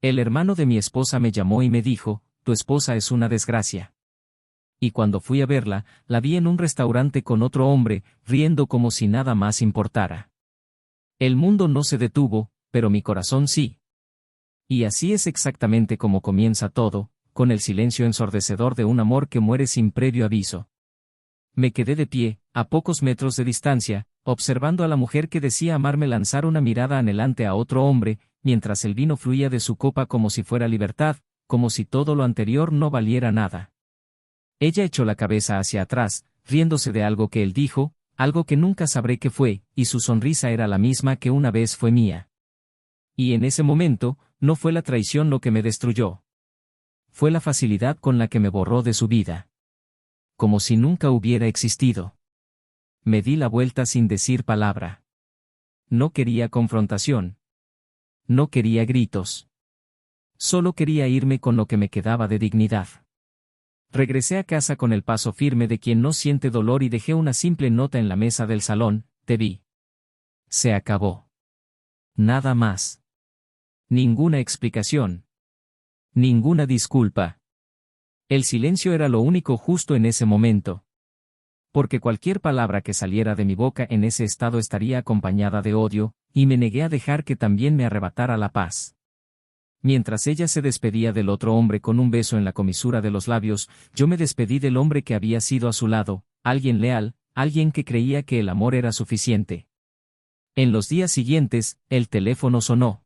El hermano de mi esposa me llamó y me dijo, tu esposa es una desgracia. Y cuando fui a verla, la vi en un restaurante con otro hombre, riendo como si nada más importara. El mundo no se detuvo, pero mi corazón sí. Y así es exactamente como comienza todo, con el silencio ensordecedor de un amor que muere sin previo aviso. Me quedé de pie, a pocos metros de distancia, observando a la mujer que decía amarme lanzar una mirada anhelante a otro hombre, mientras el vino fluía de su copa como si fuera libertad, como si todo lo anterior no valiera nada. Ella echó la cabeza hacia atrás, riéndose de algo que él dijo, algo que nunca sabré qué fue, y su sonrisa era la misma que una vez fue mía. Y en ese momento, no fue la traición lo que me destruyó. Fue la facilidad con la que me borró de su vida. Como si nunca hubiera existido. Me di la vuelta sin decir palabra. No quería confrontación. No quería gritos. Solo quería irme con lo que me quedaba de dignidad. Regresé a casa con el paso firme de quien no siente dolor y dejé una simple nota en la mesa del salón, te vi. Se acabó. Nada más. Ninguna explicación. Ninguna disculpa. El silencio era lo único justo en ese momento. Porque cualquier palabra que saliera de mi boca en ese estado estaría acompañada de odio, y me negué a dejar que también me arrebatara la paz. Mientras ella se despedía del otro hombre con un beso en la comisura de los labios, yo me despedí del hombre que había sido a su lado, alguien leal, alguien que creía que el amor era suficiente. En los días siguientes, el teléfono sonó.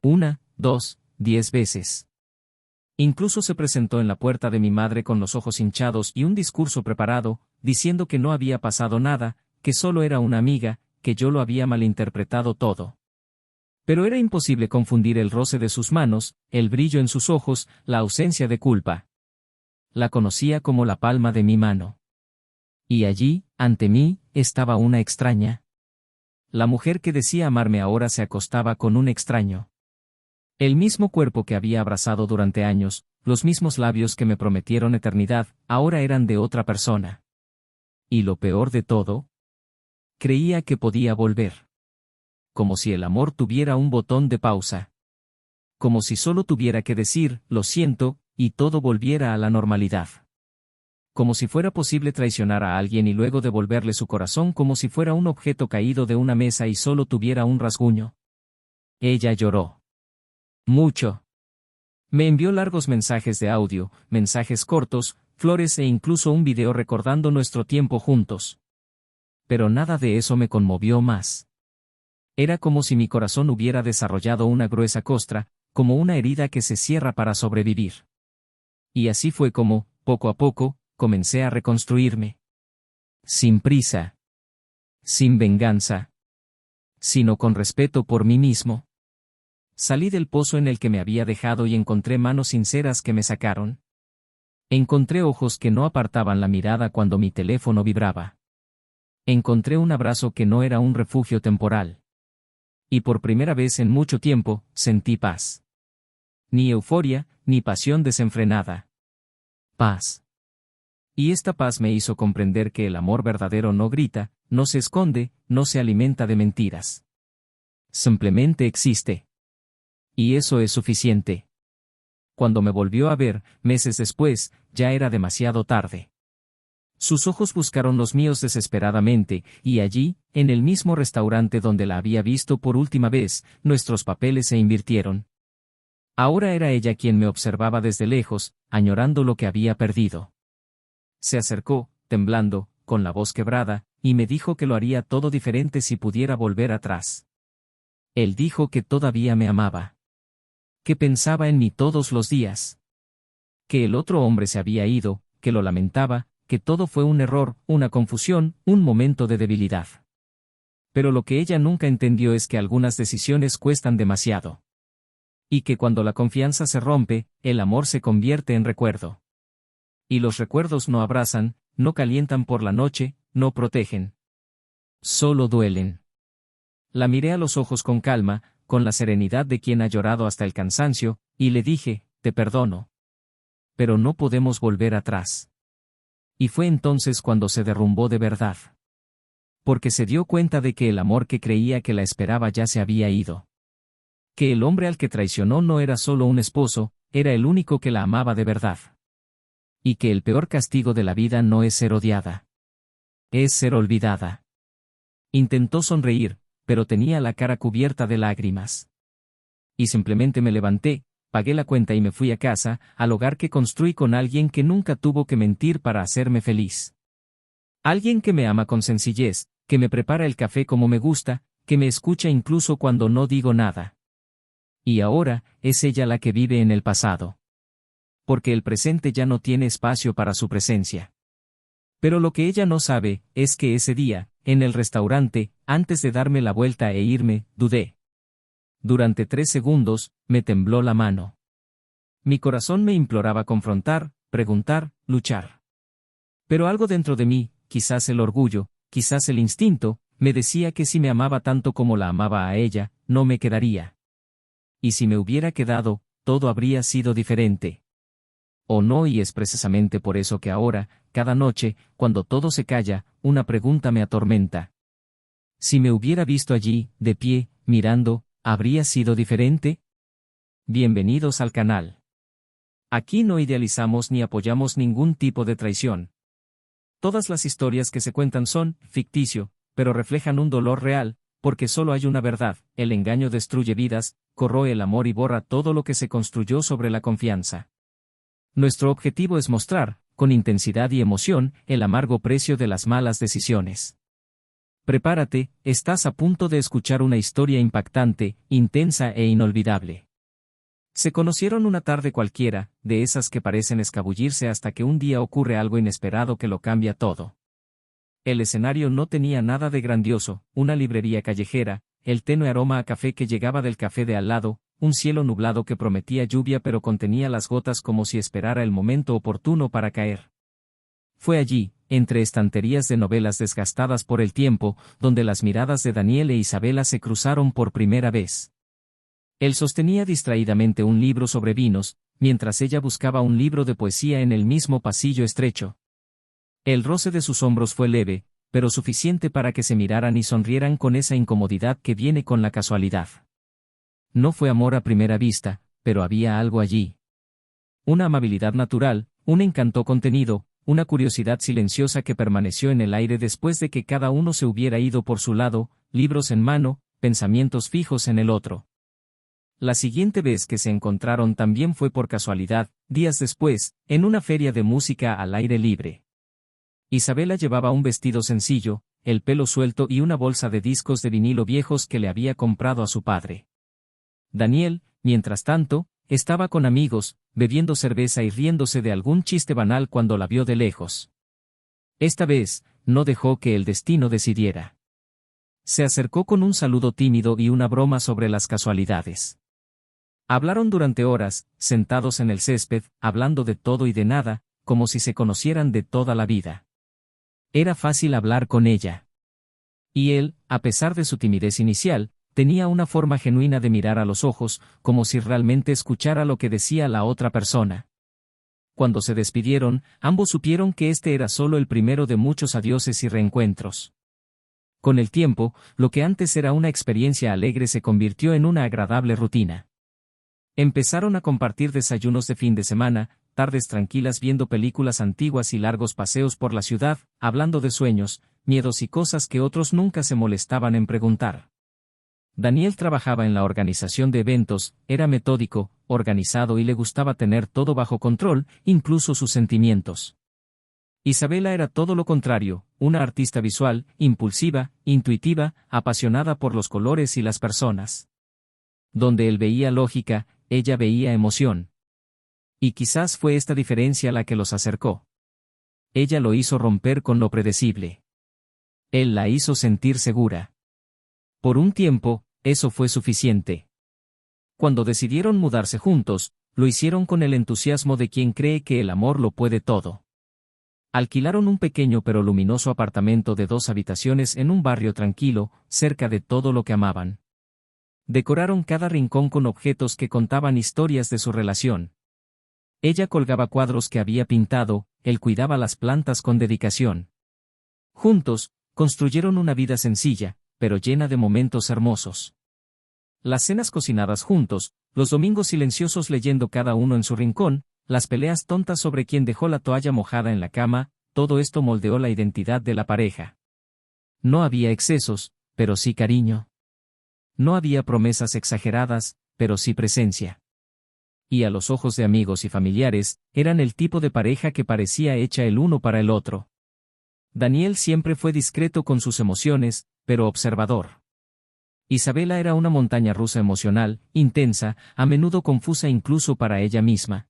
1, 2, 10 veces. Incluso se presentó en la puerta de mi madre con los ojos hinchados y un discurso preparado, diciendo que no había pasado nada, que solo era una amiga, que yo lo había malinterpretado todo. Pero era imposible confundir el roce de sus manos, el brillo en sus ojos, la ausencia de culpa. La conocía como la palma de mi mano. Y allí, ante mí, estaba una extraña. La mujer que decía amarme ahora se acostaba con un extraño. El mismo cuerpo que había abrazado durante años, los mismos labios que me prometieron eternidad, ahora eran de otra persona. Y lo peor de todo, creía que podía volver. Como si el amor tuviera un botón de pausa. Como si solo tuviera que decir, lo siento, y todo volviera a la normalidad. Como si fuera posible traicionar a alguien y luego devolverle su corazón como si fuera un objeto caído de una mesa y solo tuviera un rasguño. Ella lloró. Mucho. Me envió largos mensajes de audio, mensajes cortos, flores e incluso un video recordando nuestro tiempo juntos. Pero nada de eso me conmovió más. Era como si mi corazón hubiera desarrollado una gruesa costra, como una herida que se cierra para sobrevivir. Y así fue como, poco a poco, comencé a reconstruirme. Sin prisa. Sin venganza. Sino con respeto por mí mismo. Salí del pozo en el que me había dejado y encontré manos sinceras que me sacaron. Encontré ojos que no apartaban la mirada cuando mi teléfono vibraba. Encontré un abrazo que no era un refugio temporal. Y por primera vez en mucho tiempo, sentí paz. Ni euforia, ni pasión desenfrenada. Paz. Y esta paz me hizo comprender que el amor verdadero no grita, no se esconde, no se alimenta de mentiras. Simplemente existe. Y eso es suficiente. Cuando me volvió a ver, meses después, ya era demasiado tarde. Sus ojos buscaron los míos desesperadamente, y allí, en el mismo restaurante donde la había visto por última vez, nuestros papeles se invirtieron. Ahora era ella quien me observaba desde lejos, añorando lo que había perdido. Se acercó, temblando, con la voz quebrada, y me dijo que lo haría todo diferente si pudiera volver atrás. Él dijo que todavía me amaba. Que pensaba en mí todos los días. Que el otro hombre se había ido, que lo lamentaba, que todo fue un error, una confusión, un momento de debilidad. Pero lo que ella nunca entendió es que algunas decisiones cuestan demasiado. Y que cuando la confianza se rompe, el amor se convierte en recuerdo. Y los recuerdos no abrazan, no calientan por la noche, no protegen. Solo duelen. La miré a los ojos con calma, con la serenidad de quien ha llorado hasta el cansancio, y le dije, te perdono. Pero no podemos volver atrás. Y fue entonces cuando se derrumbó de verdad. Porque se dio cuenta de que el amor que creía que la esperaba ya se había ido. que el hombre al que traicionó no era solo un esposo, era el único que la amaba de verdad. Y que el peor castigo de la vida no es ser odiada. Es ser olvidada. Intentó sonreír, pero tenía la cara cubierta de lágrimas. Y simplemente me levanté, pagué la cuenta y me fui a casa, al hogar que construí con alguien que nunca tuvo que mentir para hacerme feliz. Alguien que me ama con sencillez, que me prepara el café como me gusta, que me escucha incluso cuando no digo nada. Y ahora, es ella la que vive en el pasado. Porque el presente ya no tiene espacio para su presencia. Pero lo que ella no sabe, es que ese día, en el restaurante, antes de darme la vuelta e irme, dudé. Durante 3 segundos, me tembló la mano. Mi corazón me imploraba confrontar, preguntar, luchar. Pero algo dentro de mí, quizás el orgullo, quizás el instinto, me decía que si me amaba tanto como la amaba a ella, no me quedaría. Y si me hubiera quedado, todo habría sido diferente. O no, y es precisamente por eso que ahora, cada noche, cuando todo se calla, una pregunta me atormenta. Si me hubiera visto allí, de pie, mirando, ¿habría sido diferente? Bienvenidos al canal. Aquí no idealizamos ni apoyamos ningún tipo de traición. Todas las historias que se cuentan son ficticio, pero reflejan un dolor real, porque solo hay una verdad: el engaño destruye vidas, corroe el amor y borra todo lo que se construyó sobre la confianza. Nuestro objetivo es mostrar, con intensidad y emoción, el amargo precio de las malas decisiones. Prepárate, estás a punto de escuchar una historia impactante, intensa e inolvidable. Se conocieron una tarde cualquiera, de esas que parecen escabullirse hasta que un día ocurre algo inesperado que lo cambia todo. El escenario no tenía nada de grandioso: una librería callejera, el tenue aroma a café que llegaba del café de al lado, un cielo nublado que prometía lluvia pero contenía las gotas como si esperara el momento oportuno para caer. Fue allí, entre estanterías de novelas desgastadas por el tiempo, donde las miradas de Daniel e Isabela se cruzaron por primera vez. Él sostenía distraídamente un libro sobre vinos, mientras ella buscaba un libro de poesía en el mismo pasillo estrecho. El roce de sus hombros fue leve, pero suficiente para que se miraran y sonrieran con esa incomodidad que viene con la casualidad. No fue amor a primera vista, pero había algo allí. Una amabilidad natural, un encanto contenido, una curiosidad silenciosa que permaneció en el aire después de que cada uno se hubiera ido por su lado, libros en mano, pensamientos fijos en el otro. La siguiente vez que se encontraron también fue por casualidad, días después, en una feria de música al aire libre. Isabela llevaba un vestido sencillo, el pelo suelto y una bolsa de discos de vinilo viejos que le había comprado a su padre. Daniel, mientras tanto, estaba con amigos, bebiendo cerveza y riéndose de algún chiste banal cuando la vio de lejos. Esta vez, no dejó que el destino decidiera. Se acercó con un saludo tímido y una broma sobre las casualidades. Hablaron durante horas, sentados en el césped, hablando de todo y de nada, como si se conocieran de toda la vida. Era fácil hablar con ella. Y él, a pesar de su timidez inicial, tenía una forma genuina de mirar a los ojos, como si realmente escuchara lo que decía la otra persona. Cuando se despidieron, ambos supieron que este era solo el primero de muchos adioses y reencuentros. Con el tiempo, lo que antes era una experiencia alegre se convirtió en una agradable rutina. Empezaron a compartir desayunos de fin de semana, tardes tranquilas viendo películas antiguas y largos paseos por la ciudad, hablando de sueños, miedos y cosas que otros nunca se molestaban en preguntar. Daniel trabajaba en la organización de eventos, era metódico, organizado y le gustaba tener todo bajo control, incluso sus sentimientos. Isabela era todo lo contrario, una artista visual, impulsiva, intuitiva, apasionada por los colores y las personas. Donde él veía lógica, ella veía emoción. Y quizás fue esta diferencia la que los acercó. Ella lo hizo romper con lo predecible. Él la hizo sentir segura. Por un tiempo, eso fue suficiente. Cuando decidieron mudarse juntos, lo hicieron con el entusiasmo de quien cree que el amor lo puede todo. Alquilaron un pequeño pero luminoso apartamento de 2 habitaciones en un barrio tranquilo, cerca de todo lo que amaban. Decoraron cada rincón con objetos que contaban historias de su relación. Ella colgaba cuadros que había pintado, él cuidaba las plantas con dedicación. Juntos, construyeron una vida sencilla, pero llena de momentos hermosos. Las cenas cocinadas juntos, los domingos silenciosos leyendo cada uno en su rincón, las peleas tontas sobre quién dejó la toalla mojada en la cama, todo esto moldeó la identidad de la pareja. No había excesos, pero sí cariño. No había promesas exageradas, pero sí presencia. Y a los ojos de amigos y familiares, eran el tipo de pareja que parecía hecha el uno para el otro. Daniel siempre fue discreto con sus emociones, pero observador. Isabela era una montaña rusa emocional, intensa, a menudo confusa incluso para ella misma.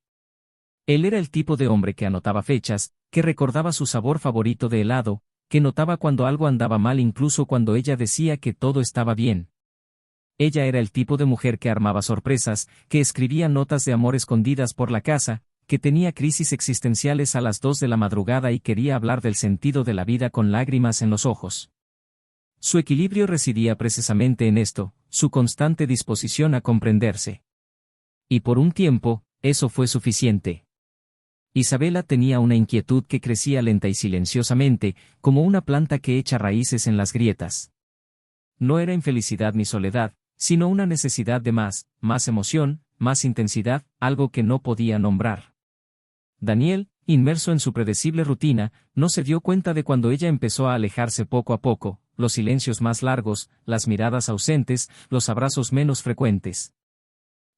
Él era el tipo de hombre que anotaba fechas, que recordaba su sabor favorito de helado, que notaba cuando algo andaba mal incluso cuando ella decía que todo estaba bien. Ella era el tipo de mujer que armaba sorpresas, que escribía notas de amor escondidas por la casa, que tenía crisis existenciales a las 2 de la madrugada y quería hablar del sentido de la vida con lágrimas en los ojos. Su equilibrio residía precisamente en esto, su constante disposición a comprenderse. Y por un tiempo, eso fue suficiente. Isabela tenía una inquietud que crecía lenta y silenciosamente, como una planta que echa raíces en las grietas. No era infelicidad ni soledad, sino una necesidad de más emoción, más intensidad, algo que no podía nombrar. Daniel, inmerso en su predecible rutina, no se dio cuenta de cuando ella empezó a alejarse poco a poco, los silencios más largos, las miradas ausentes, los abrazos menos frecuentes.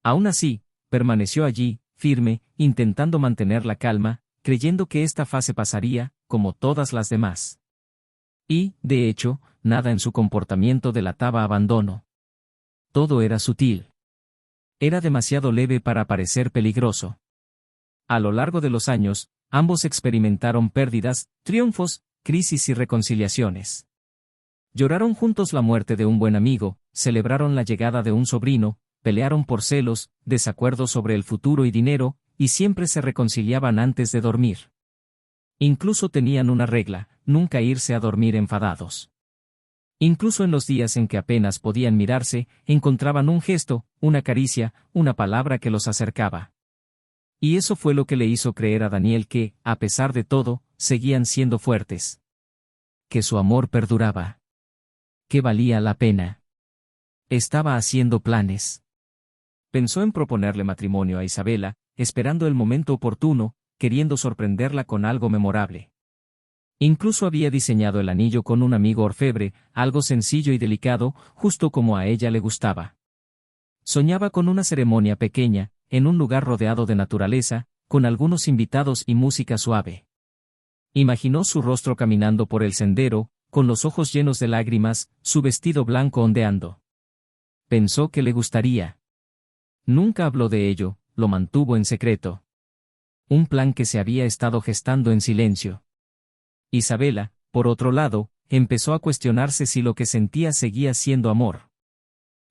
Aún así, permaneció allí, firme, intentando mantener la calma, creyendo que esta fase pasaría, como todas las demás. Y, de hecho, nada en su comportamiento delataba abandono. Todo era sutil. Era demasiado leve para parecer peligroso. A lo largo de los años, ambos experimentaron pérdidas, triunfos, crisis y reconciliaciones. Lloraron juntos la muerte de un buen amigo, celebraron la llegada de un sobrino, pelearon por celos, desacuerdos sobre el futuro y dinero, y siempre se reconciliaban antes de dormir. Incluso tenían una regla, nunca irse a dormir enfadados. Incluso en los días en que apenas podían mirarse, encontraban un gesto, una caricia, una palabra que los acercaba. Y eso fue lo que le hizo creer a Daniel que, a pesar de todo, seguían siendo fuertes. Que su amor perduraba. Que valía la pena. Estaba haciendo planes. Pensó en proponerle matrimonio a Isabela, esperando el momento oportuno, queriendo sorprenderla con algo memorable. Incluso había diseñado el anillo con un amigo orfebre, algo sencillo y delicado, justo como a ella le gustaba. Soñaba con una ceremonia pequeña, en un lugar rodeado de naturaleza, con algunos invitados y música suave. Imaginó su rostro caminando por el sendero, con los ojos llenos de lágrimas, su vestido blanco ondeando. Pensó que le gustaría. Nunca habló de ello, lo mantuvo en secreto. Un plan que se había estado gestando en silencio. Isabela, por otro lado, empezó a cuestionarse si lo que sentía seguía siendo amor.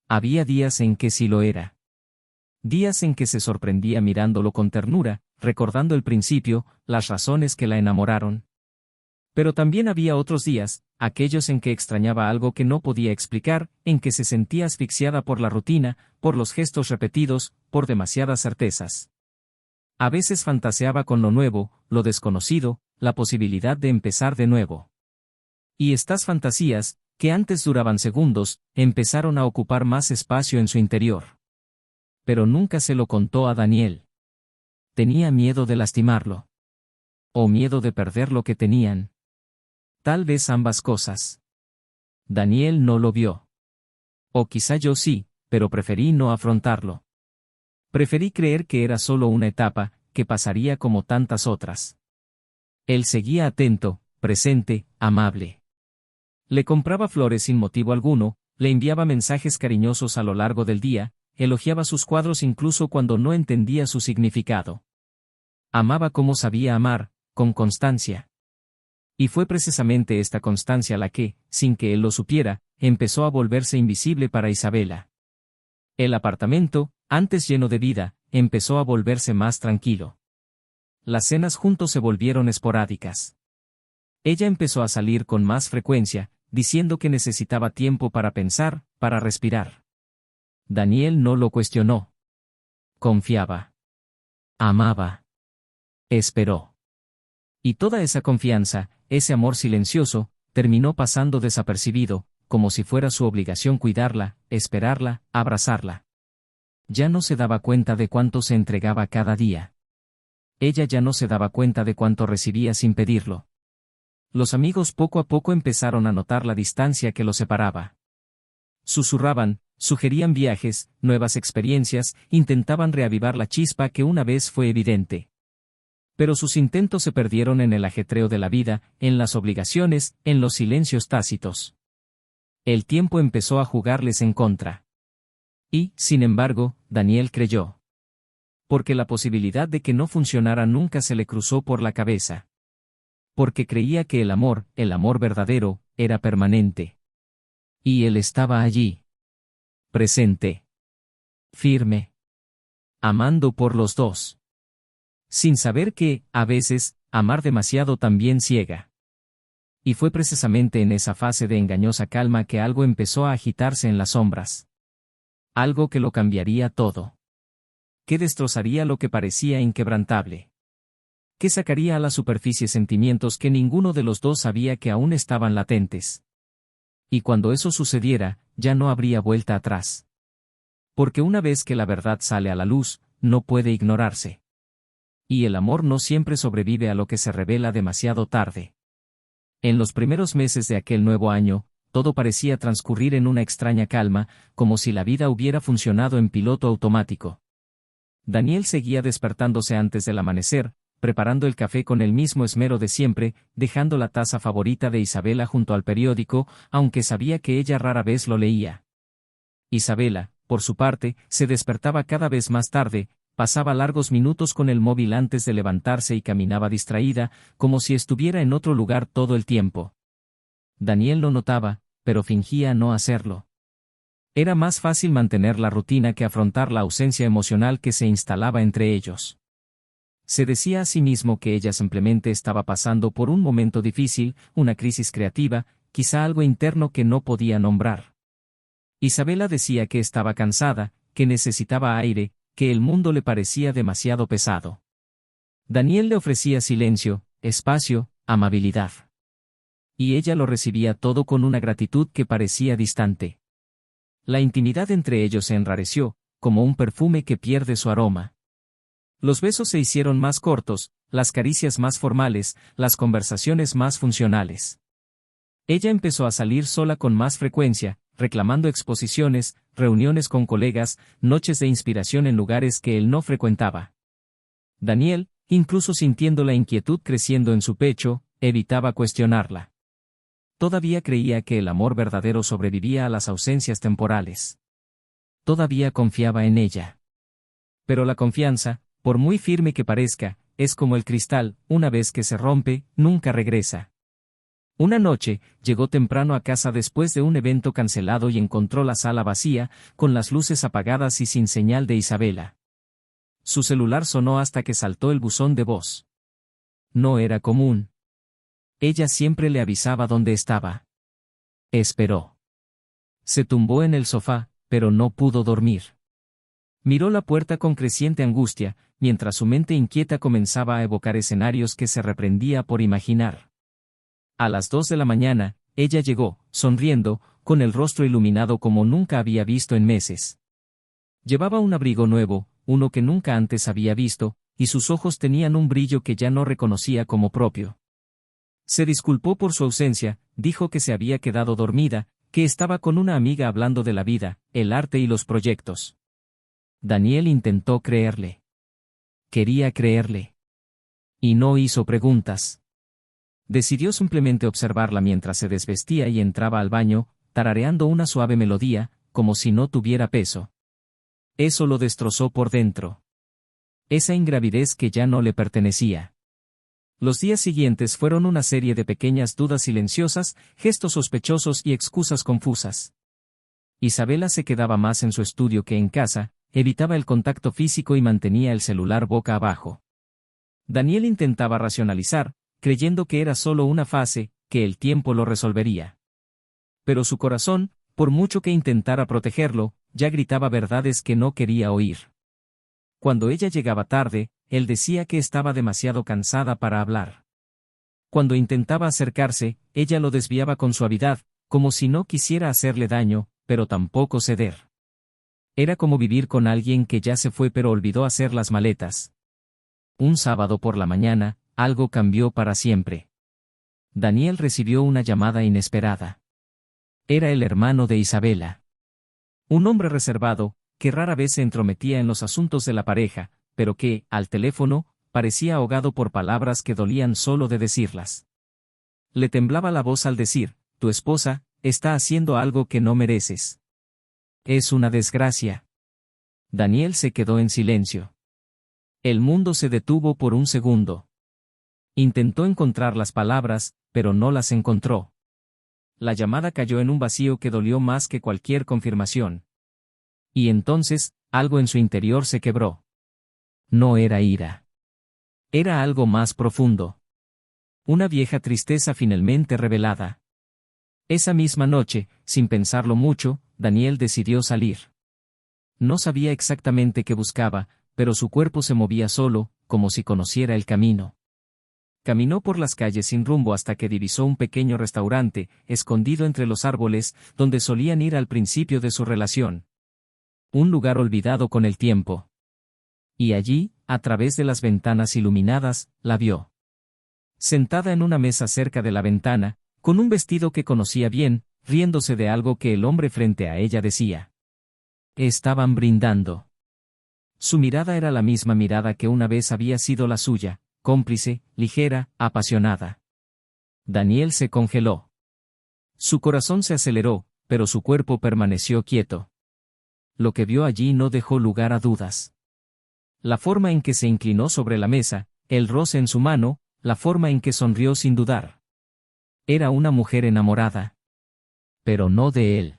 Había días en que sí lo era. Días en que se sorprendía mirándolo con ternura, recordando el principio, las razones que la enamoraron. Pero también había otros días, aquellos en que extrañaba algo que no podía explicar, en que se sentía asfixiada por la rutina, por los gestos repetidos, por demasiadas certezas. A veces fantaseaba con lo nuevo, lo desconocido, la posibilidad de empezar de nuevo. Y estas fantasías, que antes duraban segundos, empezaron a ocupar más espacio en su interior. Pero nunca se lo contó a Daniel. Tenía miedo de lastimarlo. O miedo de perder lo que tenían. Tal vez ambas cosas. Daniel no lo vio. O quizá yo sí, pero preferí no afrontarlo. Preferí creer que era solo una etapa, que pasaría como tantas otras. Él seguía atento, presente, amable. Le compraba flores sin motivo alguno, le enviaba mensajes cariñosos a lo largo del día, elogiaba sus cuadros incluso cuando no entendía su significado. Amaba como sabía amar, con constancia. Y fue precisamente esta constancia la que, sin que él lo supiera, empezó a volverse invisible para Isabela. El apartamento, antes lleno de vida, empezó a volverse más tranquilo. Las cenas juntos se volvieron esporádicas. Ella empezó a salir con más frecuencia, diciendo que necesitaba tiempo para pensar, para respirar. Daniel no lo cuestionó. Confiaba. Amaba. Esperó. Y toda esa confianza, ese amor silencioso, terminó pasando desapercibido, como si fuera su obligación cuidarla, esperarla, abrazarla. Ya no se daba cuenta de cuánto se entregaba cada día. Ella ya no se daba cuenta de cuánto recibía sin pedirlo. Los amigos poco a poco empezaron a notar la distancia que los separaba. Susurraban, sugerían viajes, nuevas experiencias, intentaban reavivar la chispa que una vez fue evidente. Pero sus intentos se perdieron en el ajetreo de la vida, en las obligaciones, en los silencios tácitos. El tiempo empezó a jugarles en contra. Y, sin embargo, Daniel creyó. Porque la posibilidad de que no funcionara nunca se le cruzó por la cabeza. Porque creía que el amor verdadero, era permanente. Y él estaba allí. Presente. Firme. Amando por los dos. Sin saber que, a veces, amar demasiado también ciega. Y fue precisamente en esa fase de engañosa calma que algo empezó a agitarse en las sombras. Algo que lo cambiaría todo. Que destrozaría lo que parecía inquebrantable. Que sacaría a la superficie sentimientos que ninguno de los dos sabía que aún estaban latentes. Y cuando eso sucediera, ya no habría vuelta atrás. Porque una vez que la verdad sale a la luz, no puede ignorarse. Y el amor no siempre sobrevive a lo que se revela demasiado tarde. En los primeros meses de aquel nuevo año, todo parecía transcurrir en una extraña calma, como si la vida hubiera funcionado en piloto automático. Daniel seguía despertándose antes del amanecer, preparando el café con el mismo esmero de siempre, dejando la taza favorita de Isabela junto al periódico, aunque sabía que ella rara vez lo leía. Isabela, por su parte, se despertaba cada vez más tarde, pasaba largos minutos con el móvil antes de levantarse y caminaba distraída, como si estuviera en otro lugar todo el tiempo. Daniel lo notaba, pero fingía no hacerlo. Era más fácil mantener la rutina que afrontar la ausencia emocional que se instalaba entre ellos. Se decía a sí mismo que ella simplemente estaba pasando por un momento difícil, una crisis creativa, quizá algo interno que no podía nombrar. Isabela decía que estaba cansada, que necesitaba aire, que el mundo le parecía demasiado pesado. Daniel le ofrecía silencio, espacio, amabilidad. Y ella lo recibía todo con una gratitud que parecía distante. La intimidad entre ellos se enrareció, como un perfume que pierde su aroma. Los besos se hicieron más cortos, las caricias más formales, las conversaciones más funcionales. Ella empezó a salir sola con más frecuencia, reclamando exposiciones, reuniones con colegas, noches de inspiración en lugares que él no frecuentaba. Daniel, incluso sintiendo la inquietud creciendo en su pecho, evitaba cuestionarla. Todavía creía que el amor verdadero sobrevivía a las ausencias temporales. Todavía confiaba en ella. Pero la confianza, por muy firme que parezca, es como el cristal, una vez que se rompe, nunca regresa. Una noche, llegó temprano a casa después de un evento cancelado y encontró la sala vacía, con las luces apagadas y sin señal de Isabela. Su celular sonó hasta que saltó el buzón de voz. No era común. Ella siempre le avisaba dónde estaba. Esperó. Se tumbó en el sofá, pero no pudo dormir. Miró la puerta con creciente angustia, mientras su mente inquieta comenzaba a evocar escenarios que se reprendía por imaginar. A las 2 de la mañana, ella llegó, sonriendo, con el rostro iluminado como nunca había visto en meses. Llevaba un abrigo nuevo, uno que nunca antes había visto, y sus ojos tenían un brillo que ya no reconocía como propio. Se disculpó por su ausencia, dijo que se había quedado dormida, que estaba con una amiga hablando de la vida, el arte y los proyectos. Daniel intentó creerle. Quería creerle. Y no hizo preguntas. Decidió simplemente observarla mientras se desvestía y entraba al baño, tarareando una suave melodía, como si no tuviera peso. Eso lo destrozó por dentro. Esa ingravidez que ya no le pertenecía. Los días siguientes fueron una serie de pequeñas dudas silenciosas, gestos sospechosos y excusas confusas. Isabela se quedaba más en su estudio que en casa, evitaba el contacto físico y mantenía el celular boca abajo. Daniel intentaba racionalizar, creyendo que era solo una fase, que el tiempo lo resolvería. Pero su corazón, por mucho que intentara protegerlo, ya gritaba verdades que no quería oír. Cuando ella llegaba tarde, él decía que estaba demasiado cansada para hablar. Cuando intentaba acercarse, ella lo desviaba con suavidad, como si no quisiera hacerle daño, pero tampoco ceder. Era como vivir con alguien que ya se fue pero olvidó hacer las maletas. Un sábado por la mañana, algo cambió para siempre. Daniel recibió una llamada inesperada. Era el hermano de Isabela. Un hombre reservado, que rara vez se entrometía en los asuntos de la pareja, pero que, al teléfono, parecía ahogado por palabras que dolían solo de decirlas. Le temblaba la voz al decir: tu esposa está haciendo algo que no mereces. Es una desgracia. Daniel se quedó en silencio. El mundo se detuvo por un segundo. Intentó encontrar las palabras, pero no las encontró. La llamada cayó en un vacío que dolió más que cualquier confirmación. Y entonces, algo en su interior se quebró. No era ira. Era algo más profundo. Una vieja tristeza finalmente revelada. Esa misma noche, sin pensarlo mucho, Daniel decidió salir. No sabía exactamente qué buscaba, pero su cuerpo se movía solo, como si conociera el camino. Caminó por las calles sin rumbo hasta que divisó un pequeño restaurante, escondido entre los árboles, donde solían ir al principio de su relación. Un lugar olvidado con el tiempo. Y allí, a través de las ventanas iluminadas, la vio. Sentada en una mesa cerca de la ventana, con un vestido que conocía bien, riéndose de algo que el hombre frente a ella decía. Estaban brindando. Su mirada era la misma mirada que una vez había sido la suya, cómplice, ligera, apasionada. Daniel se congeló. Su corazón se aceleró, pero su cuerpo permaneció quieto. Lo que vio allí no dejó lugar a dudas. La forma en que se inclinó sobre la mesa, el roce en su mano, la forma en que sonrió sin dudar. Era una mujer enamorada. Pero no de él.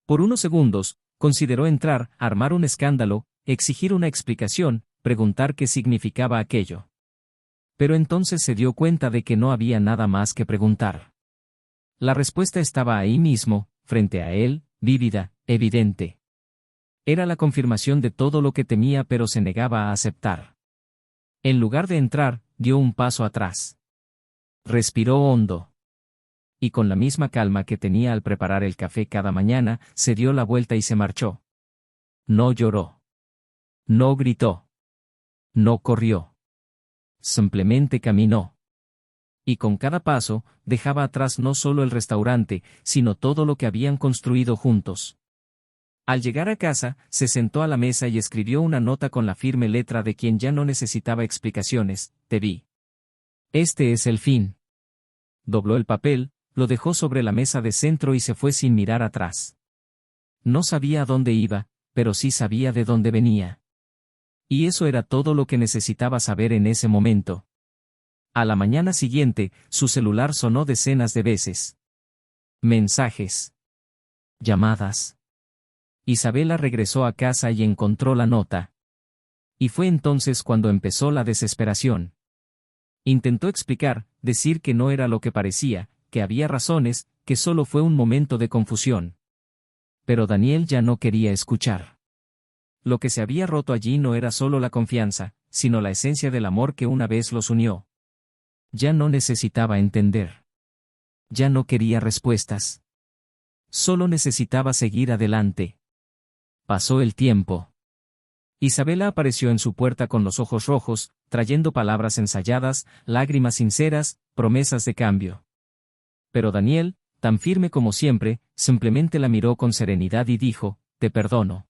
Por unos segundos, consideró entrar, armar un escándalo, exigir una explicación, preguntar qué significaba aquello. Pero entonces se dio cuenta de que no había nada más que preguntar. La respuesta estaba ahí mismo, frente a él, vívida, evidente. Era la confirmación de todo lo que temía pero se negaba a aceptar. En lugar de entrar, dio un paso atrás. Respiró hondo. Y con la misma calma que tenía al preparar el café cada mañana, se dio la vuelta y se marchó. No lloró. No gritó. No corrió. Simplemente caminó. Y con cada paso, dejaba atrás no solo el restaurante, sino todo lo que habían construido juntos. Al llegar a casa, se sentó a la mesa y escribió una nota con la firme letra de quien ya no necesitaba explicaciones: te vi. Este es el fin. Dobló el papel, lo dejó sobre la mesa de centro y se fue sin mirar atrás. No sabía a dónde iba, pero sí sabía de dónde venía. Y eso era todo lo que necesitaba saber en ese momento. A la mañana siguiente, su celular sonó decenas de veces. Mensajes. Llamadas. Isabela regresó a casa y encontró la nota. Y fue entonces cuando empezó la desesperación. Intentó explicar, decir que no era lo que parecía, que había razones, que solo fue un momento de confusión. Pero Daniel ya no quería escuchar. Lo que se había roto allí no era solo la confianza, sino la esencia del amor que una vez los unió. Ya no necesitaba entender. Ya no quería respuestas. Solo necesitaba seguir adelante. Pasó el tiempo. Isabela apareció en su puerta con los ojos rojos, trayendo palabras ensayadas, lágrimas sinceras, promesas de cambio. Pero Daniel, tan firme como siempre, simplemente la miró con serenidad y dijo: te perdono.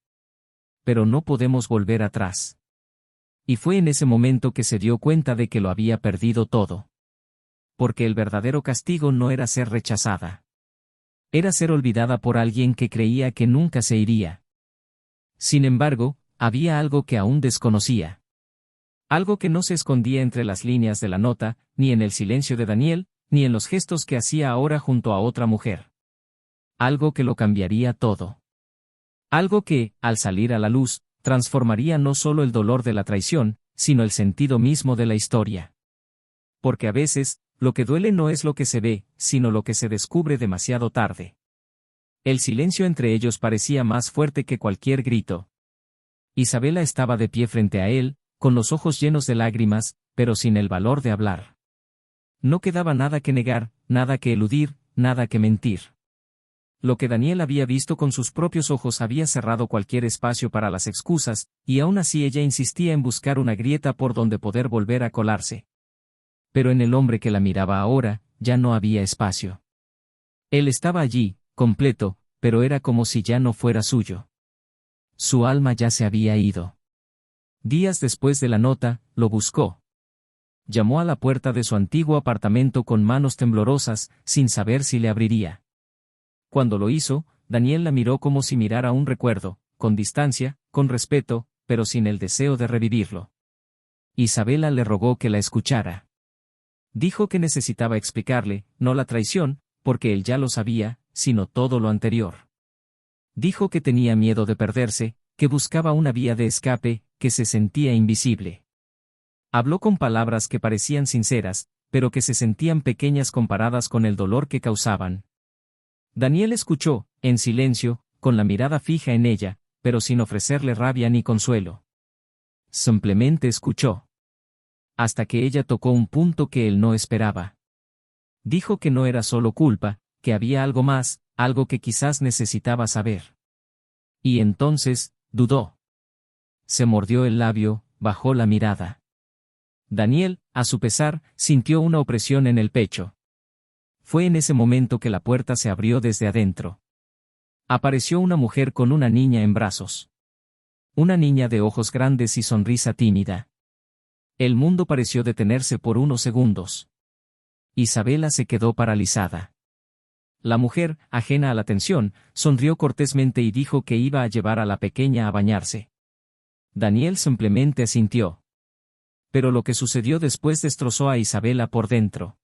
Pero no podemos volver atrás. Y fue en ese momento que se dio cuenta de que lo había perdido todo. Porque el verdadero castigo no era ser rechazada. Era ser olvidada por alguien que creía que nunca se iría. Sin embargo, había algo que aún desconocía. Algo que no se escondía entre las líneas de la nota, ni en el silencio de Daniel, ni en los gestos que hacía ahora junto a otra mujer. Algo que lo cambiaría todo. Algo que, al salir a la luz, transformaría no solo el dolor de la traición, sino el sentido mismo de la historia. Porque a veces, lo que duele no es lo que se ve, sino lo que se descubre demasiado tarde. El silencio entre ellos parecía más fuerte que cualquier grito. Isabela estaba de pie frente a él, con los ojos llenos de lágrimas, pero sin el valor de hablar. No quedaba nada que negar, nada que eludir, nada que mentir. Lo que Daniel había visto con sus propios ojos había cerrado cualquier espacio para las excusas, y aún así ella insistía en buscar una grieta por donde poder volver a colarse. Pero en el hombre que la miraba ahora, ya no había espacio. Él estaba allí, completo, pero era como si ya no fuera suyo. Su alma ya se había ido. Días después de la nota, lo buscó. Llamó a la puerta de su antiguo apartamento con manos temblorosas, sin saber si le abriría. Cuando lo hizo, Daniel la miró como si mirara un recuerdo, con distancia, con respeto, pero sin el deseo de revivirlo. Isabela le rogó que la escuchara. Dijo que necesitaba explicarle, no la traición, porque él ya lo sabía, sino todo lo anterior. Dijo que tenía miedo de perderse, que buscaba una vía de escape, que se sentía invisible. Habló con palabras que parecían sinceras, pero que se sentían pequeñas comparadas con el dolor que causaban. Daniel escuchó, en silencio, con la mirada fija en ella, pero sin ofrecerle rabia ni consuelo. Simplemente escuchó. Hasta que ella tocó un punto que él no esperaba. Dijo que no era solo culpa, que había algo más, algo que quizás necesitaba saber. Y entonces, dudó. Se mordió el labio, bajó la mirada. Daniel, a su pesar, sintió una opresión en el pecho. Fue en ese momento que la puerta se abrió desde adentro. Apareció una mujer con una niña en brazos. Una niña de ojos grandes y sonrisa tímida. El mundo pareció detenerse por unos segundos. Isabela se quedó paralizada. La mujer, ajena a la tensión, sonrió cortésmente y dijo que iba a llevar a la pequeña a bañarse. Daniel simplemente asintió. Pero lo que sucedió después destrozó a Isabela por dentro.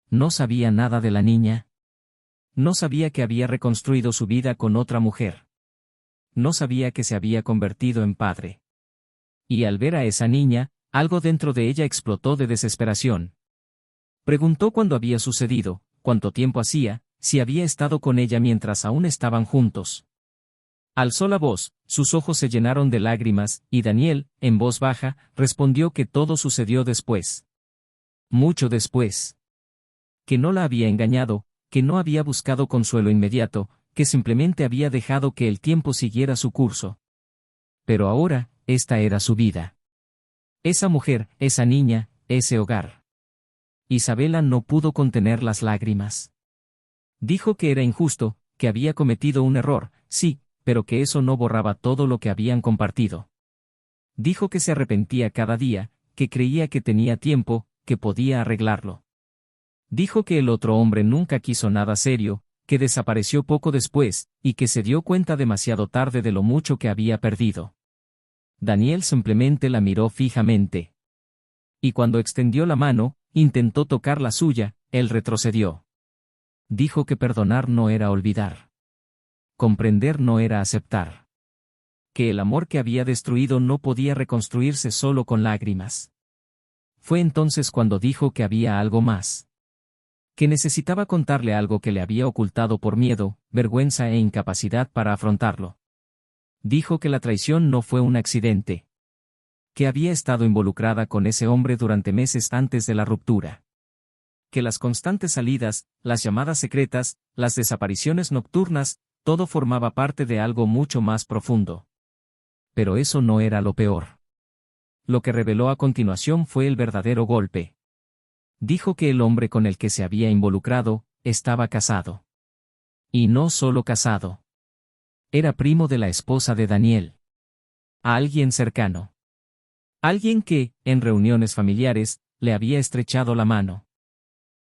No sabía nada de la niña. No sabía que había reconstruido su vida con otra mujer. No sabía que se había convertido en padre. Y al ver a esa niña, algo dentro de ella explotó de desesperación. Preguntó cuándo había sucedido, cuánto tiempo hacía, si había estado con ella mientras aún estaban juntos. Alzó la voz, sus ojos se llenaron de lágrimas, y Daniel, en voz baja, respondió que todo sucedió después. Mucho después. Que no la había engañado, que no había buscado consuelo inmediato, que simplemente había dejado que el tiempo siguiera su curso. Pero ahora, esta era su vida. Esa mujer, esa niña, ese hogar. Isabela no pudo contener las lágrimas. Dijo que era injusto, que había cometido un error, sí, pero que eso no borraba todo lo que habían compartido. Dijo que se arrepentía cada día, que creía que tenía tiempo, que podía arreglarlo. Dijo que el otro hombre nunca quiso nada serio, que desapareció poco después, y que se dio cuenta demasiado tarde de lo mucho que había perdido. Daniel simplemente la miró fijamente. Y cuando extendió la mano, intentó tocar la suya, él retrocedió. Dijo que perdonar no era olvidar. Comprender no era aceptar. Que el amor que había destruido no podía reconstruirse solo con lágrimas. Fue entonces cuando dijo que había algo más. Que necesitaba contarle algo que le había ocultado por miedo, vergüenza e incapacidad para afrontarlo. Dijo que la traición no fue un accidente. Que había estado involucrada con ese hombre durante meses antes de la ruptura. Que las constantes salidas, las llamadas secretas, las desapariciones nocturnas, todo formaba parte de algo mucho más profundo. Pero eso no era lo peor. Lo que reveló a continuación fue el verdadero golpe. Dijo que el hombre con el que se había involucrado, estaba casado. Y no solo casado. Era primo de la esposa de Daniel. A alguien cercano. Alguien que, en reuniones familiares, le había estrechado la mano.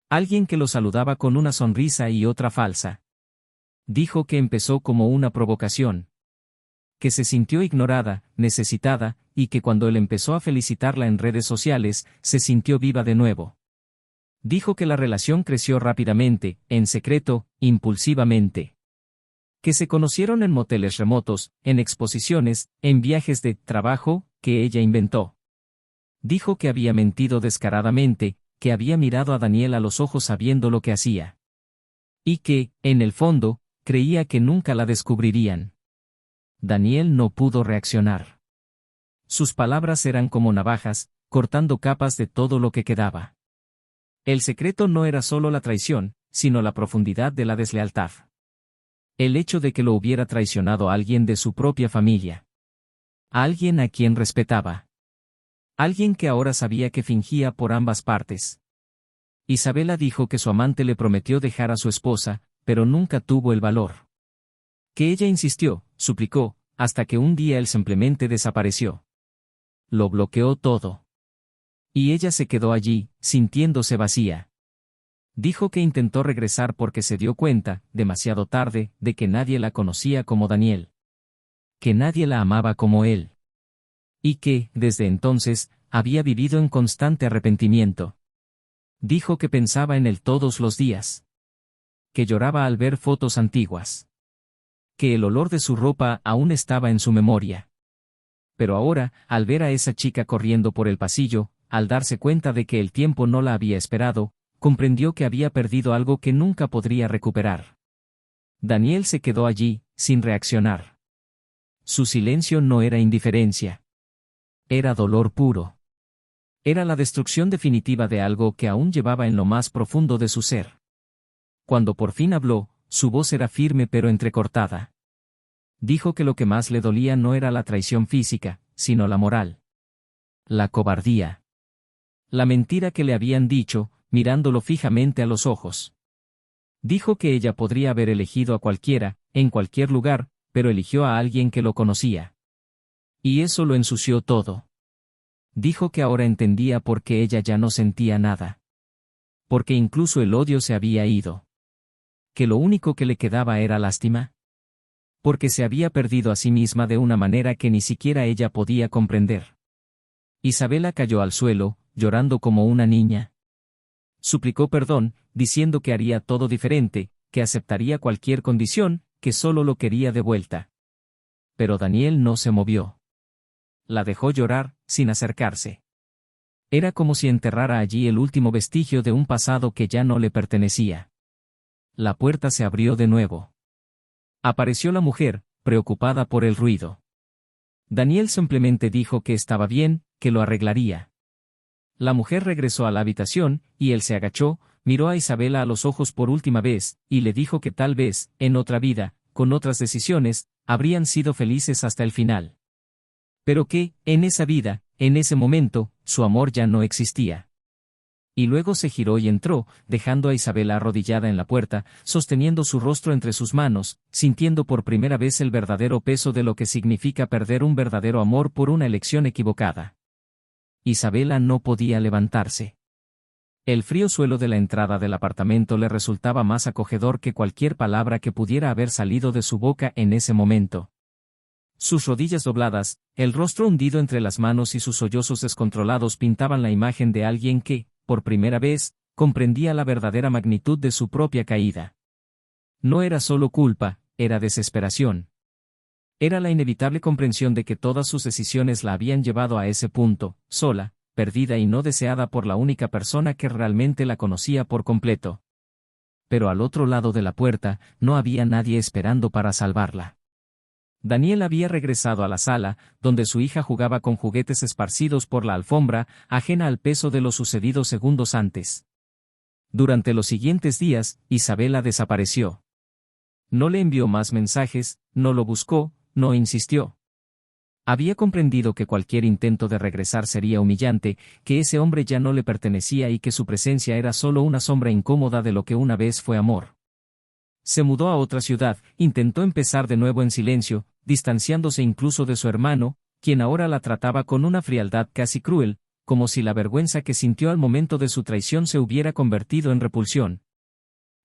Alguien que lo saludaba con una sonrisa y otra falsa. Dijo que empezó como una provocación. Que se sintió ignorada, necesitada, y que cuando él empezó a felicitarla en redes sociales, se sintió viva de nuevo. Dijo que la relación creció rápidamente, en secreto, impulsivamente. Que se conocieron en moteles remotos, en exposiciones, en viajes de trabajo, que ella inventó. Dijo que había mentido descaradamente, que había mirado a Daniel a los ojos sabiendo lo que hacía. Y que, en el fondo, creía que nunca la descubrirían. Daniel no pudo reaccionar. Sus palabras eran como navajas, cortando capas de todo lo que quedaba. El secreto no era solo la traición, sino la profundidad de la deslealtad. El hecho de que lo hubiera traicionado alguien de su propia familia. Alguien a quien respetaba. Alguien que ahora sabía que fingía por ambas partes. Isabela dijo que su amante le prometió dejar a su esposa, pero nunca tuvo el valor. Que ella insistió, suplicó, hasta que un día él simplemente desapareció. Lo bloqueó todo. Y ella se quedó allí, sintiéndose vacía. Dijo que intentó regresar porque se dio cuenta, demasiado tarde, de que nadie la conocía como Daniel. Que nadie la amaba como él. Y que, desde entonces, había vivido en constante arrepentimiento. Dijo que pensaba en él todos los días. Que lloraba al ver fotos antiguas. Que el olor de su ropa aún estaba en su memoria. Pero ahora, al ver a esa chica corriendo por el pasillo, al darse cuenta de que el tiempo no la había esperado, comprendió que había perdido algo que nunca podría recuperar. Daniel se quedó allí, sin reaccionar. Su silencio no era indiferencia. Era dolor puro. Era la destrucción definitiva de algo que aún llevaba en lo más profundo de su ser. Cuando por fin habló, su voz era firme pero entrecortada. Dijo que lo que más le dolía no era la traición física, sino la moral. La cobardía. La mentira que le habían dicho, mirándolo fijamente a los ojos. Dijo que ella podría haber elegido a cualquiera, en cualquier lugar, pero eligió a alguien que lo conocía. Y eso lo ensució todo. Dijo que ahora entendía por qué ella ya no sentía nada. Porque incluso el odio se había ido. Que lo único que le quedaba era lástima. Porque se había perdido a sí misma de una manera que ni siquiera ella podía comprender. Isabela cayó al suelo, llorando como una niña. Suplicó perdón, diciendo que haría todo diferente, que aceptaría cualquier condición, que solo lo quería de vuelta. Pero Daniel no se movió. La dejó llorar, sin acercarse. Era como si enterrara allí el último vestigio de un pasado que ya no le pertenecía. La puerta se abrió de nuevo. Apareció la mujer, preocupada por el ruido. Daniel simplemente dijo que estaba bien, que lo arreglaría. La mujer regresó a la habitación, y él se agachó, miró a Isabela a los ojos por última vez, y le dijo que tal vez, en otra vida, con otras decisiones, habrían sido felices hasta el final. Pero que, en esa vida, en ese momento, su amor ya no existía. Y luego se giró y entró, dejando a Isabela arrodillada en la puerta, sosteniendo su rostro entre sus manos, sintiendo por primera vez el verdadero peso de lo que significa perder un verdadero amor por una elección equivocada. Isabela no podía levantarse. El frío suelo de la entrada del apartamento le resultaba más acogedor que cualquier palabra que pudiera haber salido de su boca en ese momento. Sus rodillas dobladas, el rostro hundido entre las manos y sus sollozos descontrolados pintaban la imagen de alguien que, por primera vez, comprendía la verdadera magnitud de su propia caída. No era solo culpa, era desesperación. Era la inevitable comprensión de que todas sus decisiones la habían llevado a ese punto, sola, perdida y no deseada por la única persona que realmente la conocía por completo. Pero al otro lado de la puerta, no había nadie esperando para salvarla. Daniel había regresado a la sala, donde su hija jugaba con juguetes esparcidos por la alfombra, ajena al peso de lo sucedido segundos antes. Durante los siguientes días, Isabela desapareció. No le envió más mensajes, no lo buscó, no insistió. Había comprendido que cualquier intento de regresar sería humillante, que ese hombre ya no le pertenecía y que su presencia era solo una sombra incómoda de lo que una vez fue amor. Se mudó a otra ciudad, intentó empezar de nuevo en silencio, distanciándose incluso de su hermano, quien ahora la trataba con una frialdad casi cruel, como si la vergüenza que sintió al momento de su traición se hubiera convertido en repulsión.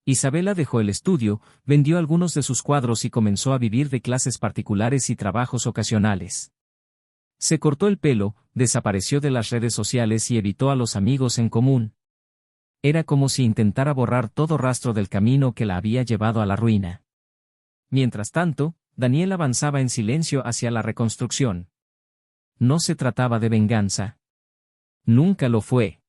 Isabela dejó el estudio, vendió algunos de sus cuadros y comenzó a vivir de clases particulares y trabajos ocasionales. Se cortó el pelo, desapareció de las redes sociales y evitó a los amigos en común. Era como si intentara borrar todo rastro del camino que la había llevado a la ruina. Mientras tanto, Daniel avanzaba en silencio hacia la reconstrucción. No se trataba de venganza. Nunca lo fue.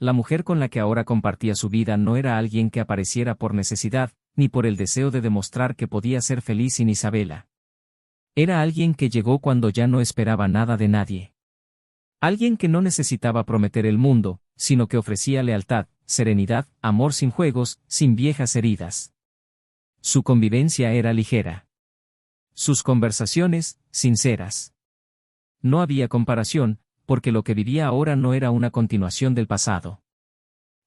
La mujer con la que ahora compartía su vida no era alguien que apareciera por necesidad, ni por el deseo de demostrar que podía ser feliz sin Isabela. Era alguien que llegó cuando ya no esperaba nada de nadie. Alguien que no necesitaba prometer el mundo, sino que ofrecía lealtad, serenidad, amor sin juegos, sin viejas heridas. Su convivencia era ligera. Sus conversaciones, sinceras. No había comparación, porque lo que vivía ahora no era una continuación del pasado.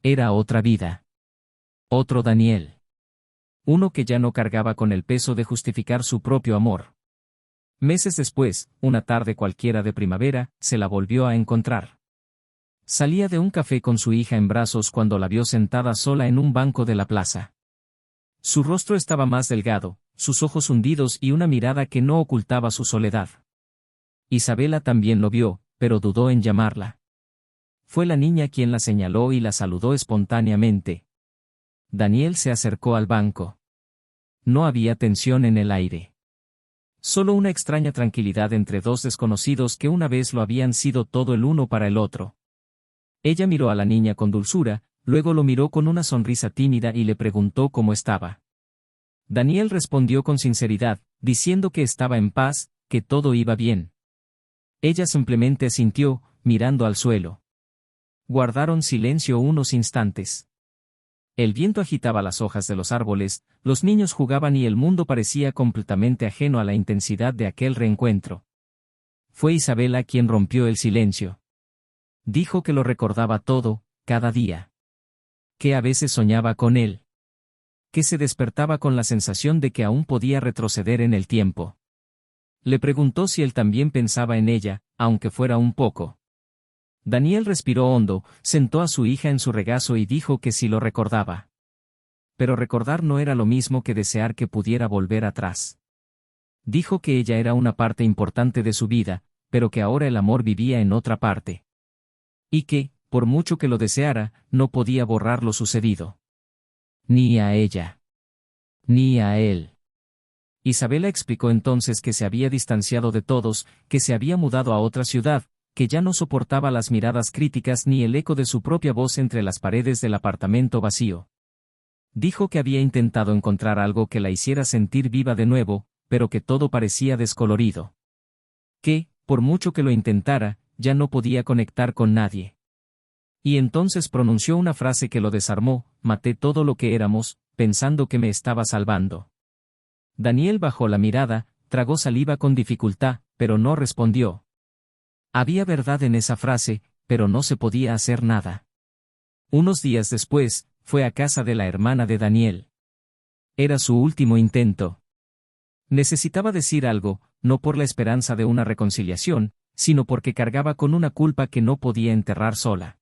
Era otra vida. Otro Daniel. Uno que ya no cargaba con el peso de justificar su propio amor. Meses después, una tarde cualquiera de primavera, se la volvió a encontrar. Salía de un café con su hija en brazos cuando la vio sentada sola en un banco de la plaza. Su rostro estaba más delgado, sus ojos hundidos y una mirada que no ocultaba su soledad. Isabela también lo vio, pero dudó en llamarla. Fue la niña quien la señaló y la saludó espontáneamente. Daniel se acercó al banco. No había tensión en el aire. Solo una extraña tranquilidad entre dos desconocidos que una vez lo habían sido todo el uno para el otro. Ella miró a la niña con dulzura, luego lo miró con una sonrisa tímida y le preguntó cómo estaba. Daniel respondió con sinceridad, diciendo que estaba en paz, que todo iba bien. Ella simplemente asintió, mirando al suelo. Guardaron silencio unos instantes. El viento agitaba las hojas de los árboles, los niños jugaban y el mundo parecía completamente ajeno a la intensidad de aquel reencuentro. Fue Isabela quien rompió el silencio. Dijo que lo recordaba todo, cada día. Que a veces soñaba con él. Que se despertaba con la sensación de que aún podía retroceder en el tiempo. Le preguntó si él también pensaba en ella, aunque fuera un poco. Daniel respiró hondo, sentó a su hija en su regazo y dijo que sí lo recordaba. Pero recordar no era lo mismo que desear que pudiera volver atrás. Dijo que ella era una parte importante de su vida, pero que ahora el amor vivía en otra parte. Y que, por mucho que lo deseara, no podía borrar lo sucedido. Ni a ella. Ni a él. Isabela explicó entonces que se había distanciado de todos, que se había mudado a otra ciudad, que ya no soportaba las miradas críticas ni el eco de su propia voz entre las paredes del apartamento vacío. Dijo que había intentado encontrar algo que la hiciera sentir viva de nuevo, pero que todo parecía descolorido. Que, por mucho que lo intentara, ya no podía conectar con nadie. Y entonces pronunció una frase que lo desarmó: maté todo lo que éramos, pensando que me estaba salvando. Daniel bajó la mirada, tragó saliva con dificultad, pero no respondió. Había verdad en esa frase, pero no se podía hacer nada. Unos días después, fue a casa de la hermana de Daniel. Era su último intento. Necesitaba decir algo, no por la esperanza de una reconciliación, sino porque cargaba con una culpa que no podía enterrar sola.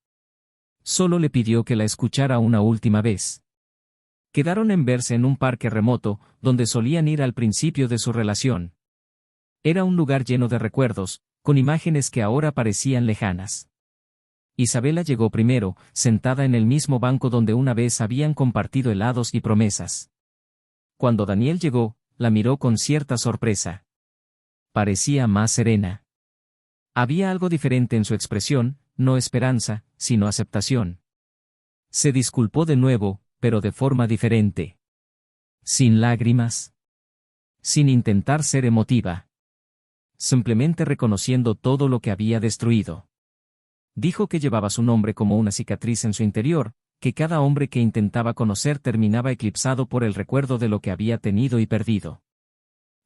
Solo le pidió que la escuchara una última vez. Quedaron en verse en un parque remoto, donde solían ir al principio de su relación. Era un lugar lleno de recuerdos, con imágenes que ahora parecían lejanas. Isabela llegó primero, sentada en el mismo banco donde una vez habían compartido helados y promesas. Cuando Daniel llegó, la miró con cierta sorpresa. Parecía más serena. Había algo diferente en su expresión, no esperanza, sino aceptación. Se disculpó de nuevo, pero de forma diferente. Sin lágrimas. Sin intentar ser emotiva. Simplemente reconociendo todo lo que había destruido. Dijo que llevaba su nombre como una cicatriz en su interior, que cada hombre que intentaba conocer terminaba eclipsado por el recuerdo de lo que había tenido y perdido.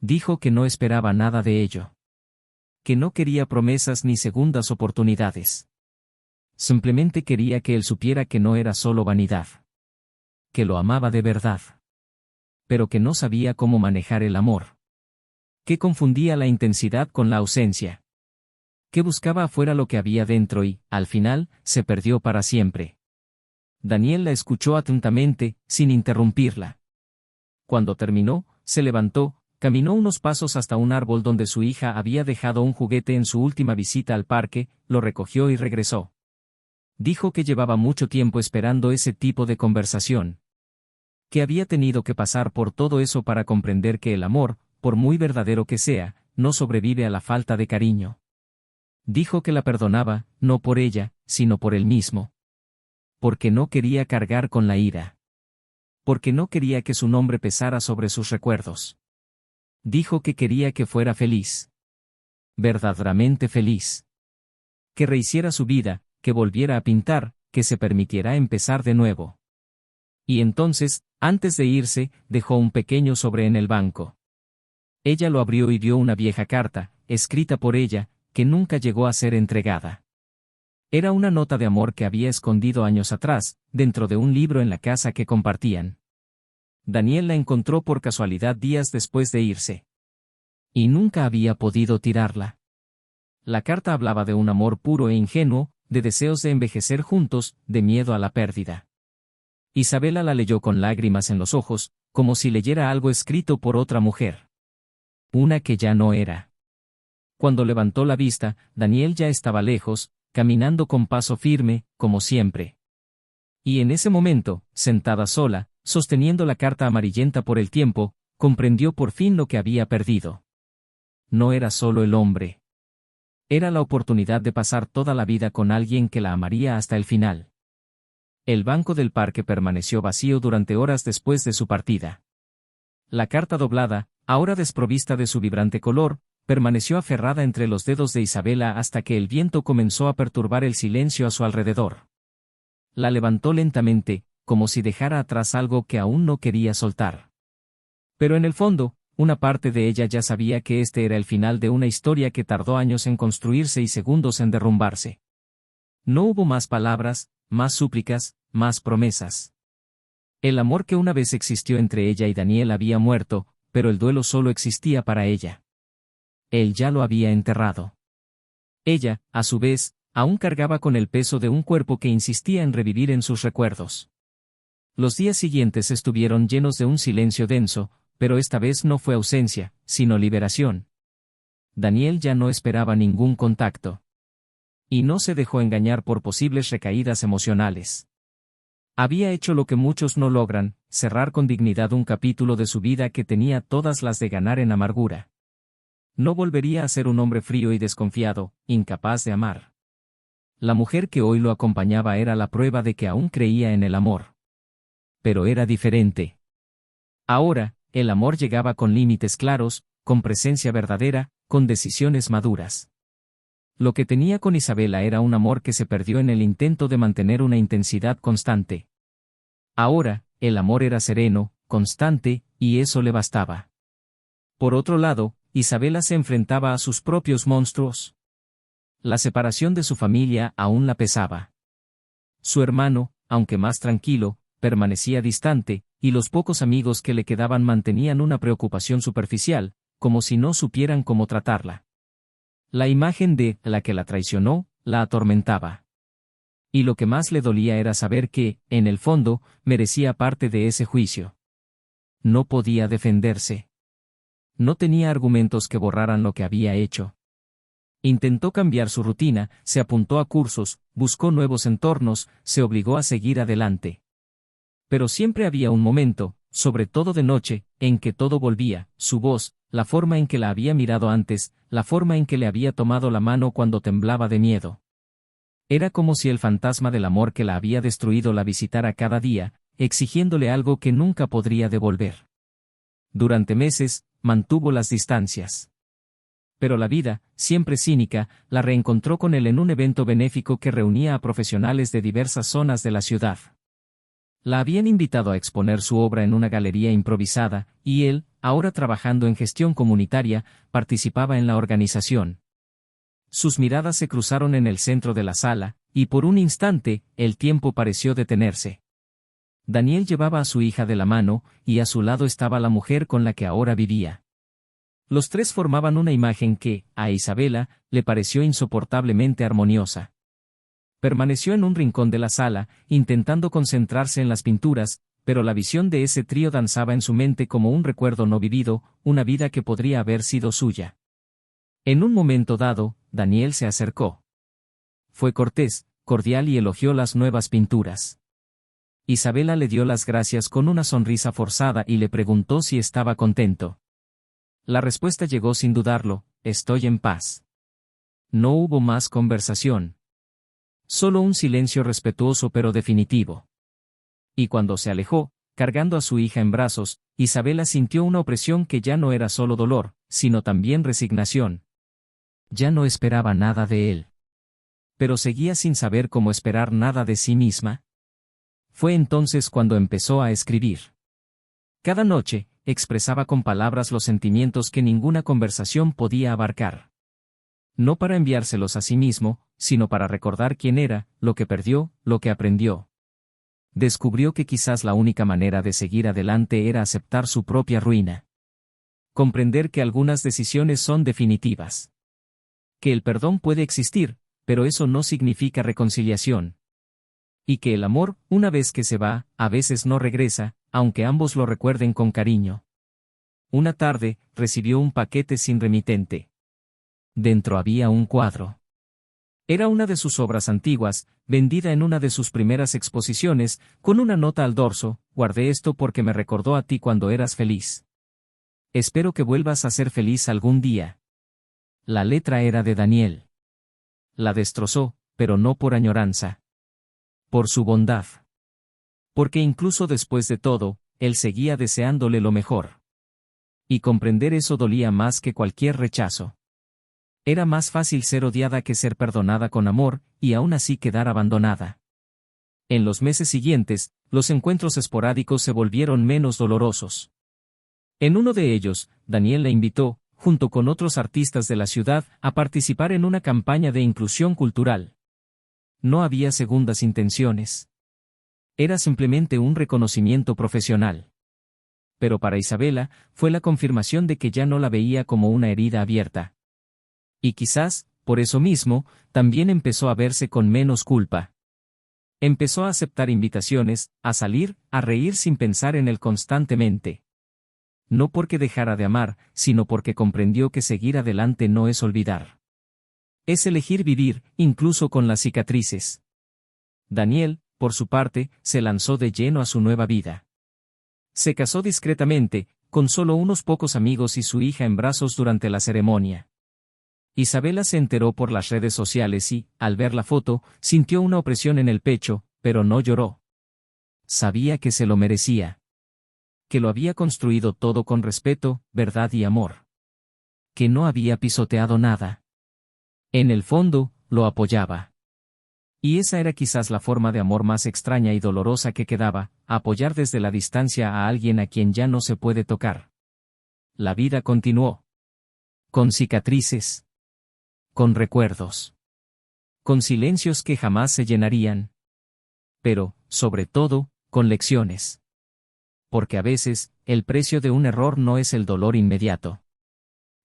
Dijo que no esperaba nada de ello. Que no quería promesas ni segundas oportunidades. Simplemente quería que él supiera que no era solo vanidad. Que lo amaba de verdad. Pero que no sabía cómo manejar el amor. Que confundía la intensidad con la ausencia. Que buscaba afuera lo que había dentro y, al final, se perdió para siempre. Daniel la escuchó atentamente, sin interrumpirla. Cuando terminó, se levantó, caminó unos pasos hasta un árbol donde su hija había dejado un juguete en su última visita al parque, lo recogió y regresó. Dijo que llevaba mucho tiempo esperando ese tipo de conversación. Que había tenido que pasar por todo eso para comprender que el amor, por muy verdadero que sea, no sobrevive a la falta de cariño. Dijo que la perdonaba, no por ella, sino por él mismo. Porque no quería cargar con la ira. Porque no quería que su nombre pesara sobre sus recuerdos. Dijo que quería que fuera feliz. Verdaderamente feliz. Que rehiciera su vida, que volviera a pintar, que se permitiera empezar de nuevo. Y entonces, antes de irse, dejó un pequeño sobre en el banco. Ella lo abrió y vio una vieja carta, escrita por ella, que nunca llegó a ser entregada. Era una nota de amor que había escondido años atrás, dentro de un libro en la casa que compartían. Daniel la encontró por casualidad días después de irse. Y nunca había podido tirarla. La carta hablaba de un amor puro e ingenuo, de deseos de envejecer juntos, de miedo a la pérdida. Isabela la leyó con lágrimas en los ojos, como si leyera algo escrito por otra mujer. Una que ya no era. Cuando levantó la vista, Daniel ya estaba lejos, caminando con paso firme, como siempre. Y en ese momento, sentada sola, sosteniendo la carta amarillenta por el tiempo, comprendió por fin lo que había perdido. No era solo el hombre. Era la oportunidad de pasar toda la vida con alguien que la amaría hasta el final. El banco del parque permaneció vacío durante horas después de su partida. La carta doblada, ahora desprovista de su vibrante color, permaneció aferrada entre los dedos de Isabela hasta que el viento comenzó a perturbar el silencio a su alrededor. La levantó lentamente, como si dejara atrás algo que aún no quería soltar. Pero en el fondo, una parte de ella ya sabía que este era el final de una historia que tardó años en construirse y segundos en derrumbarse. No hubo más palabras, más súplicas, más promesas. El amor que una vez existió entre ella y Daniel había muerto, pero el duelo solo existía para ella. Él ya lo había enterrado. Ella, a su vez, aún cargaba con el peso de un cuerpo que insistía en revivir en sus recuerdos. Los días siguientes estuvieron llenos de un silencio denso, pero esta vez no fue ausencia, sino liberación. Daniel ya no esperaba ningún contacto. Y no se dejó engañar por posibles recaídas emocionales. Había hecho lo que muchos no logran, cerrar con dignidad un capítulo de su vida que tenía todas las de ganar en amargura. No volvería a ser un hombre frío y desconfiado, incapaz de amar. La mujer que hoy lo acompañaba era la prueba de que aún creía en el amor. Pero era diferente. Ahora, el amor llegaba con límites claros, con presencia verdadera, con decisiones maduras. Lo que tenía con Isabela era un amor que se perdió en el intento de mantener una intensidad constante. Ahora, el amor era sereno, constante, y eso le bastaba. Por otro lado, Isabela se enfrentaba a sus propios monstruos. La separación de su familia aún la pesaba. Su hermano, aunque más tranquilo, permanecía distante, y los pocos amigos que le quedaban mantenían una preocupación superficial, como si no supieran cómo tratarla. La imagen de la que la traicionó, la atormentaba. Y lo que más le dolía era saber que, en el fondo, merecía parte de ese juicio. No podía defenderse. No tenía argumentos que borraran lo que había hecho. Intentó cambiar su rutina, se apuntó a cursos, buscó nuevos entornos, se obligó a seguir adelante. Pero siempre había un momento, sobre todo de noche, en que todo volvía, su voz, la forma en que la había mirado antes, la forma en que le había tomado la mano cuando temblaba de miedo. Era como si el fantasma del amor que la había destruido la visitara cada día, exigiéndole algo que nunca podría devolver. Durante meses, mantuvo las distancias. Pero la vida, siempre cínica, la reencontró con él en un evento benéfico que reunía a profesionales de diversas zonas de la ciudad. La habían invitado a exponer su obra en una galería improvisada, y él, ahora trabajando en gestión comunitaria, participaba en la organización. Sus miradas se cruzaron en el centro de la sala, y por un instante, el tiempo pareció detenerse. Daniel llevaba a su hija de la mano, y a su lado estaba la mujer con la que ahora vivía. Los tres formaban una imagen que, a Isabela, le pareció insoportablemente armoniosa. Permaneció en un rincón de la sala, intentando concentrarse en las pinturas, pero la visión de ese trío danzaba en su mente como un recuerdo no vivido, una vida que podría haber sido suya. En un momento dado, Daniel se acercó. Fue cortés, cordial y elogió las nuevas pinturas. Isabela le dio las gracias con una sonrisa forzada y le preguntó si estaba contento. La respuesta llegó sin dudarlo: estoy en paz. No hubo más conversación. Solo un silencio respetuoso pero definitivo. Y cuando se alejó, cargando a su hija en brazos, Isabela sintió una opresión que ya no era solo dolor, sino también resignación. Ya no esperaba nada de él. Pero seguía sin saber cómo esperar nada de sí misma. Fue entonces cuando empezó a escribir. Cada noche, expresaba con palabras los sentimientos que ninguna conversación podía abarcar. No para enviárselos a sí mismo, sino para recordar quién era, lo que perdió, lo que aprendió. Descubrió que quizás la única manera de seguir adelante era aceptar su propia ruina. Comprender que algunas decisiones son definitivas. Que el perdón puede existir, pero eso no significa reconciliación. Y que el amor, una vez que se va, a veces no regresa, aunque ambos lo recuerden con cariño. Una tarde, recibió un paquete sin remitente. Dentro había un cuadro. Era una de sus obras antiguas, vendida en una de sus primeras exposiciones, con una nota al dorso: guardé esto porque me recordó a ti cuando eras feliz. Espero que vuelvas a ser feliz algún día. La letra era de Daniel. La destrozó, pero no por añoranza. Por su bondad. Porque incluso después de todo, él seguía deseándole lo mejor. Y comprender eso dolía más que cualquier rechazo. Era más fácil ser odiada que ser perdonada con amor, y aún así quedar abandonada. En los meses siguientes, los encuentros esporádicos se volvieron menos dolorosos. En uno de ellos, Daniel la invitó, junto con otros artistas de la ciudad, a participar en una campaña de inclusión cultural. No había segundas intenciones. Era simplemente un reconocimiento profesional. Pero para Isabela, fue la confirmación de que ya no la veía como una herida abierta. Y quizás, por eso mismo, también empezó a verse con menos culpa. Empezó a aceptar invitaciones, a salir, a reír sin pensar en él constantemente. No porque dejara de amar, sino porque comprendió que seguir adelante no es olvidar. Es elegir vivir, incluso con las cicatrices. Daniel, por su parte, se lanzó de lleno a su nueva vida. Se casó discretamente, con solo unos pocos amigos y su hija en brazos durante la ceremonia. Isabela se enteró por las redes sociales y, al ver la foto, sintió una opresión en el pecho, pero no lloró. Sabía que se lo merecía. Que lo había construido todo con respeto, verdad y amor. Que no había pisoteado nada. En el fondo, lo apoyaba. Y esa era quizás la forma de amor más extraña y dolorosa que quedaba: apoyar desde la distancia a alguien a quien ya no se puede tocar. La vida continuó. Con cicatrices. Con recuerdos. Con silencios que jamás se llenarían. Pero, sobre todo, con lecciones. Porque a veces, el precio de un error no es el dolor inmediato.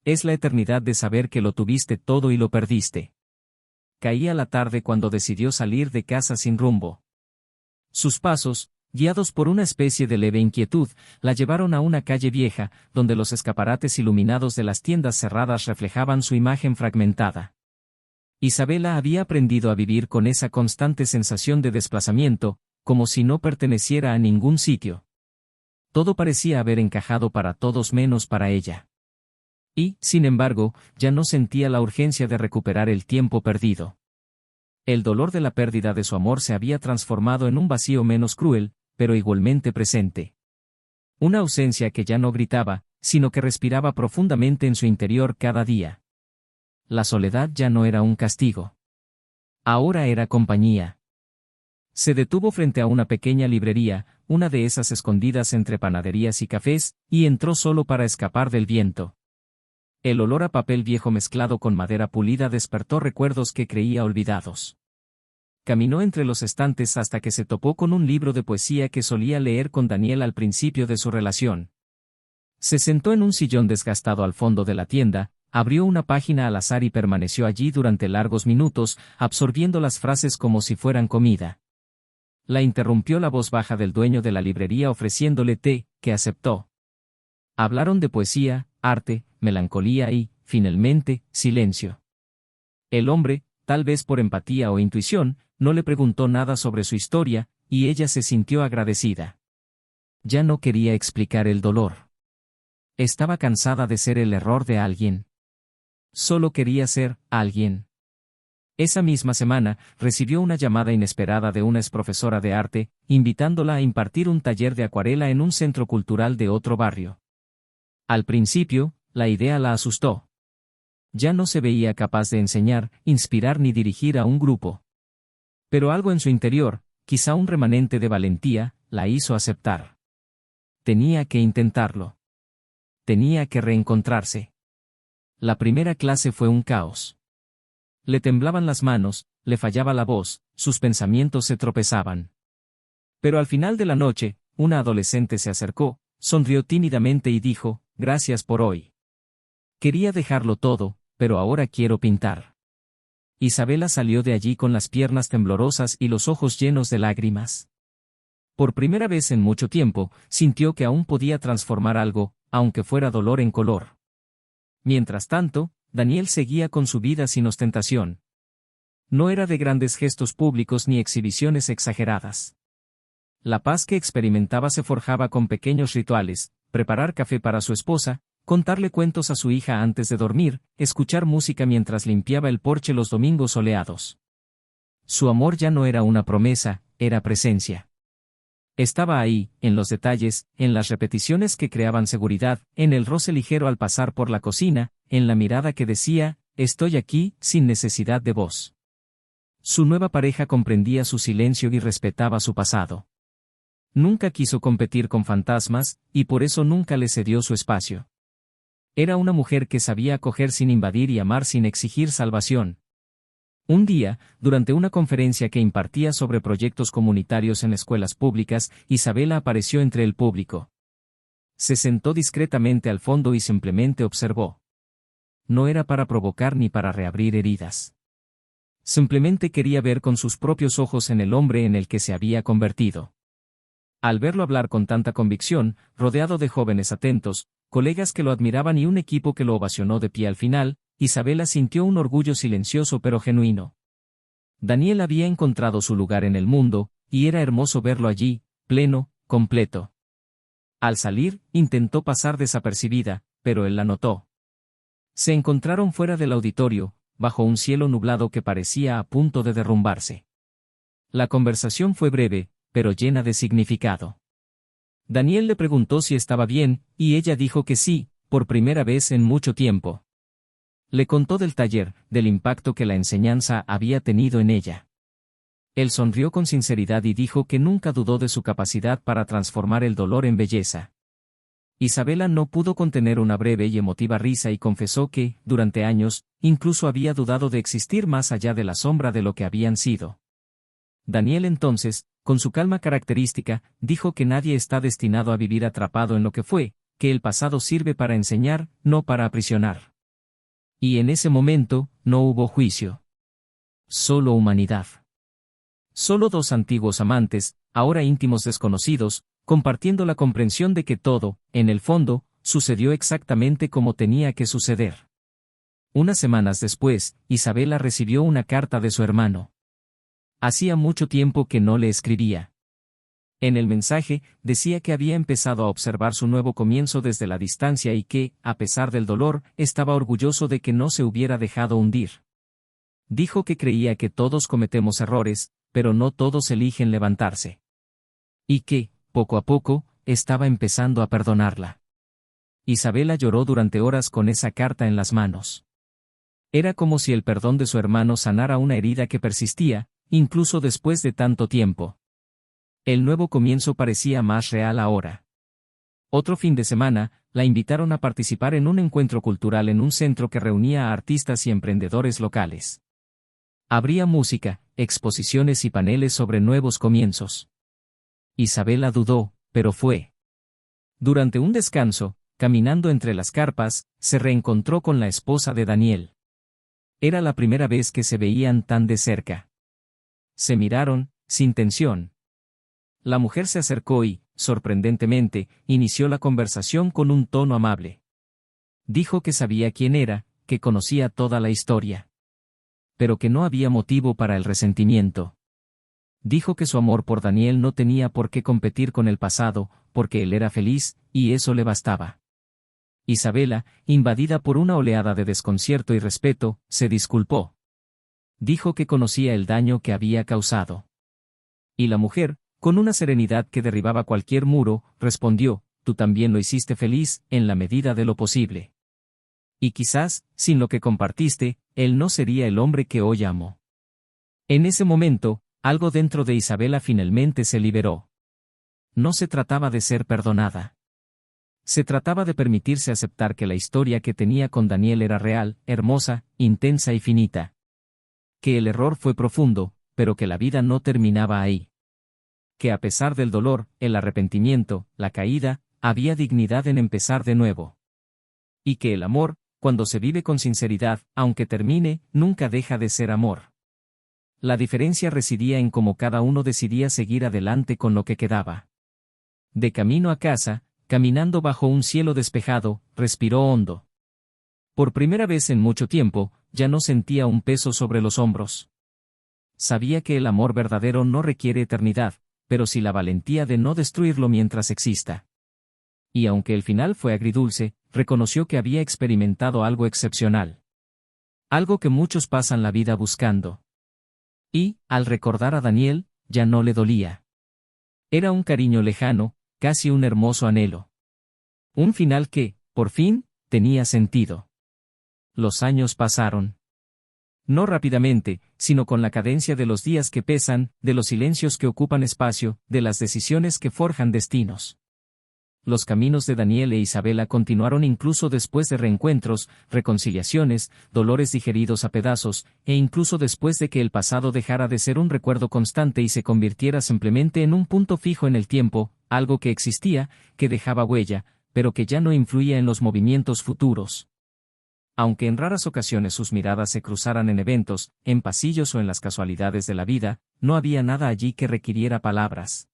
Es la eternidad de saber que lo tuviste todo y lo perdiste. Caía la tarde cuando decidió salir de casa sin rumbo. Sus pasos, guiados por una especie de leve inquietud, la llevaron a una calle vieja, donde los escaparates iluminados de las tiendas cerradas reflejaban su imagen fragmentada. Isabela había aprendido a vivir con esa constante sensación de desplazamiento, como si no perteneciera a ningún sitio. Todo parecía haber encajado para todos menos para ella. Y, sin embargo, ya no sentía la urgencia de recuperar el tiempo perdido. El dolor de la pérdida de su amor se había transformado en un vacío menos cruel, pero igualmente presente. Una ausencia que ya no gritaba, sino que respiraba profundamente en su interior cada día. La soledad ya no era un castigo. Ahora era compañía. Se detuvo frente a una pequeña librería, una de esas escondidas entre panaderías y cafés, y entró solo para escapar del viento. El olor a papel viejo mezclado con madera pulida despertó recuerdos que creía olvidados. Caminó entre los estantes hasta que se topó con un libro de poesía que solía leer con Daniel al principio de su relación. Se sentó en un sillón desgastado al fondo de la tienda, abrió una página al azar y permaneció allí durante largos minutos, absorbiendo las frases como si fueran comida. La interrumpió la voz baja del dueño de la librería ofreciéndole té, que aceptó. Hablaron de poesía, arte, melancolía y, finalmente, silencio. El hombre, tal vez por empatía o intuición, no le preguntó nada sobre su historia, y ella se sintió agradecida. Ya no quería explicar el dolor. Estaba cansada de ser el error de alguien. Solo quería ser alguien. Esa misma semana, recibió una llamada inesperada de una exprofesora de arte, invitándola a impartir un taller de acuarela en un centro cultural de otro barrio. Al principio, la idea la asustó. Ya no se veía capaz de enseñar, inspirar ni dirigir a un grupo. Pero algo en su interior, quizá un remanente de valentía, la hizo aceptar. Tenía que intentarlo. Tenía que reencontrarse. La primera clase fue un caos. Le temblaban las manos, le fallaba la voz, sus pensamientos se tropezaban. Pero al final de la noche, una adolescente se acercó, sonrió tímidamente y dijo, «Gracias por hoy. Quería dejarlo todo, pero ahora quiero pintar». Isabela salió de allí con las piernas temblorosas y los ojos llenos de lágrimas. Por primera vez en mucho tiempo, sintió que aún podía transformar algo, aunque fuera dolor en color. Mientras tanto, Daniel seguía con su vida sin ostentación. No era de grandes gestos públicos ni exhibiciones exageradas. La paz que experimentaba se forjaba con pequeños rituales: preparar café para su esposa, contarle cuentos a su hija antes de dormir, escuchar música mientras limpiaba el porche los domingos soleados. Su amor ya no era una promesa, era presencia. Estaba ahí, en los detalles, en las repeticiones que creaban seguridad, en el roce ligero al pasar por la cocina, en la mirada que decía, «Estoy aquí», sin necesidad de voz. Su nueva pareja comprendía su silencio y respetaba su pasado. Nunca quiso competir con fantasmas, y por eso nunca le cedió su espacio. Era una mujer que sabía acoger sin invadir y amar sin exigir salvación. Un día, durante una conferencia que impartía sobre proyectos comunitarios en escuelas públicas, Isabela apareció entre el público. Se sentó discretamente al fondo y simplemente observó. No era para provocar ni para reabrir heridas. Simplemente quería ver con sus propios ojos en el hombre en el que se había convertido. Al verlo hablar con tanta convicción, rodeado de jóvenes atentos, colegas que lo admiraban y un equipo que lo ovacionó de pie al final, Isabela sintió un orgullo silencioso pero genuino. Daniel había encontrado su lugar en el mundo, y era hermoso verlo allí, pleno, completo. Al salir, intentó pasar desapercibida, pero él la notó. Se encontraron fuera del auditorio, bajo un cielo nublado que parecía a punto de derrumbarse. La conversación fue breve, pero llena de significado. Daniel le preguntó si estaba bien, y ella dijo que sí, por primera vez en mucho tiempo. Le contó del taller, del impacto que la enseñanza había tenido en ella. Él sonrió con sinceridad y dijo que nunca dudó de su capacidad para transformar el dolor en belleza. Isabela no pudo contener una breve y emotiva risa y confesó que, durante años, incluso había dudado de existir más allá de la sombra de lo que habían sido. Daniel entonces, con su calma característica, dijo que nadie está destinado a vivir atrapado en lo que fue, que el pasado sirve para enseñar, no para aprisionar. Y en ese momento, no hubo juicio. Solo humanidad. Solo dos antiguos amantes, ahora íntimos desconocidos, compartiendo la comprensión de que todo, en el fondo, sucedió exactamente como tenía que suceder. Unas semanas después, Isabela recibió una carta de su hermano. Hacía mucho tiempo que no le escribía. En el mensaje, decía que había empezado a observar su nuevo comienzo desde la distancia y que, a pesar del dolor, estaba orgulloso de que no se hubiera dejado hundir. Dijo que creía que todos cometemos errores, pero no todos eligen levantarse. Y que, poco a poco, estaba empezando a perdonarla. Isabela lloró durante horas con esa carta en las manos. Era como si el perdón de su hermano sanara una herida que persistía, incluso después de tanto tiempo. El nuevo comienzo parecía más real ahora. Otro fin de semana, la invitaron a participar en un encuentro cultural en un centro que reunía a artistas y emprendedores locales. Habría música, exposiciones y paneles sobre nuevos comienzos. Isabela dudó, pero fue. Durante un descanso, caminando entre las carpas, se reencontró con la esposa de Daniel. Era la primera vez que se veían tan de cerca. Se miraron, sin tensión. La mujer se acercó y, sorprendentemente, inició la conversación con un tono amable. Dijo que sabía quién era, que conocía toda la historia. Pero que no había motivo para el resentimiento. Dijo que su amor por Daniel no tenía por qué competir con el pasado, porque él era feliz, y eso le bastaba. Isabela, invadida por una oleada de desconcierto y respeto, se disculpó. Dijo que conocía el daño que había causado. Y la mujer, con una serenidad que derribaba cualquier muro, respondió, «Tú también lo hiciste feliz, en la medida de lo posible. Y quizás, sin lo que compartiste, él no sería el hombre que hoy amo». En ese momento, Algo dentro de Isabela finalmente se liberó. No se trataba de ser perdonada. Se trataba de permitirse aceptar que la historia que tenía con Daniel era real, hermosa, intensa y finita. Que el error fue profundo, pero que la vida no terminaba ahí. Que a pesar del dolor, el arrepentimiento, la caída, había dignidad en empezar de nuevo. Y que el amor, cuando se vive con sinceridad, aunque termine, nunca deja de ser amor. La diferencia residía en cómo cada uno decidía seguir adelante con lo que quedaba. De camino a casa, caminando bajo un cielo despejado, respiró hondo. Por primera vez en mucho tiempo, ya no sentía un peso sobre los hombros. Sabía que el amor verdadero no requiere eternidad, pero sí la valentía de no destruirlo mientras exista. Y aunque el final fue agridulce, reconoció que había experimentado algo excepcional. Algo que muchos pasan la vida buscando. Y, al recordar a Daniel, ya no le dolía. Era un cariño lejano, casi un hermoso anhelo. Un final que, por fin, tenía sentido. Los años pasaron. No rápidamente, sino con la cadencia de los días que pesan, de los silencios que ocupan espacio, de las decisiones que forjan destinos. Los caminos de Daniel e Isabela continuaron incluso después de reencuentros, reconciliaciones, dolores digeridos a pedazos, e incluso después de que el pasado dejara de ser un recuerdo constante y se convirtiera simplemente en un punto fijo en el tiempo, algo que existía, que dejaba huella, pero que ya no influía en los movimientos futuros. Aunque en raras ocasiones sus miradas se cruzaran en eventos, en pasillos o en las casualidades de la vida, no había nada allí que requiriera palabras.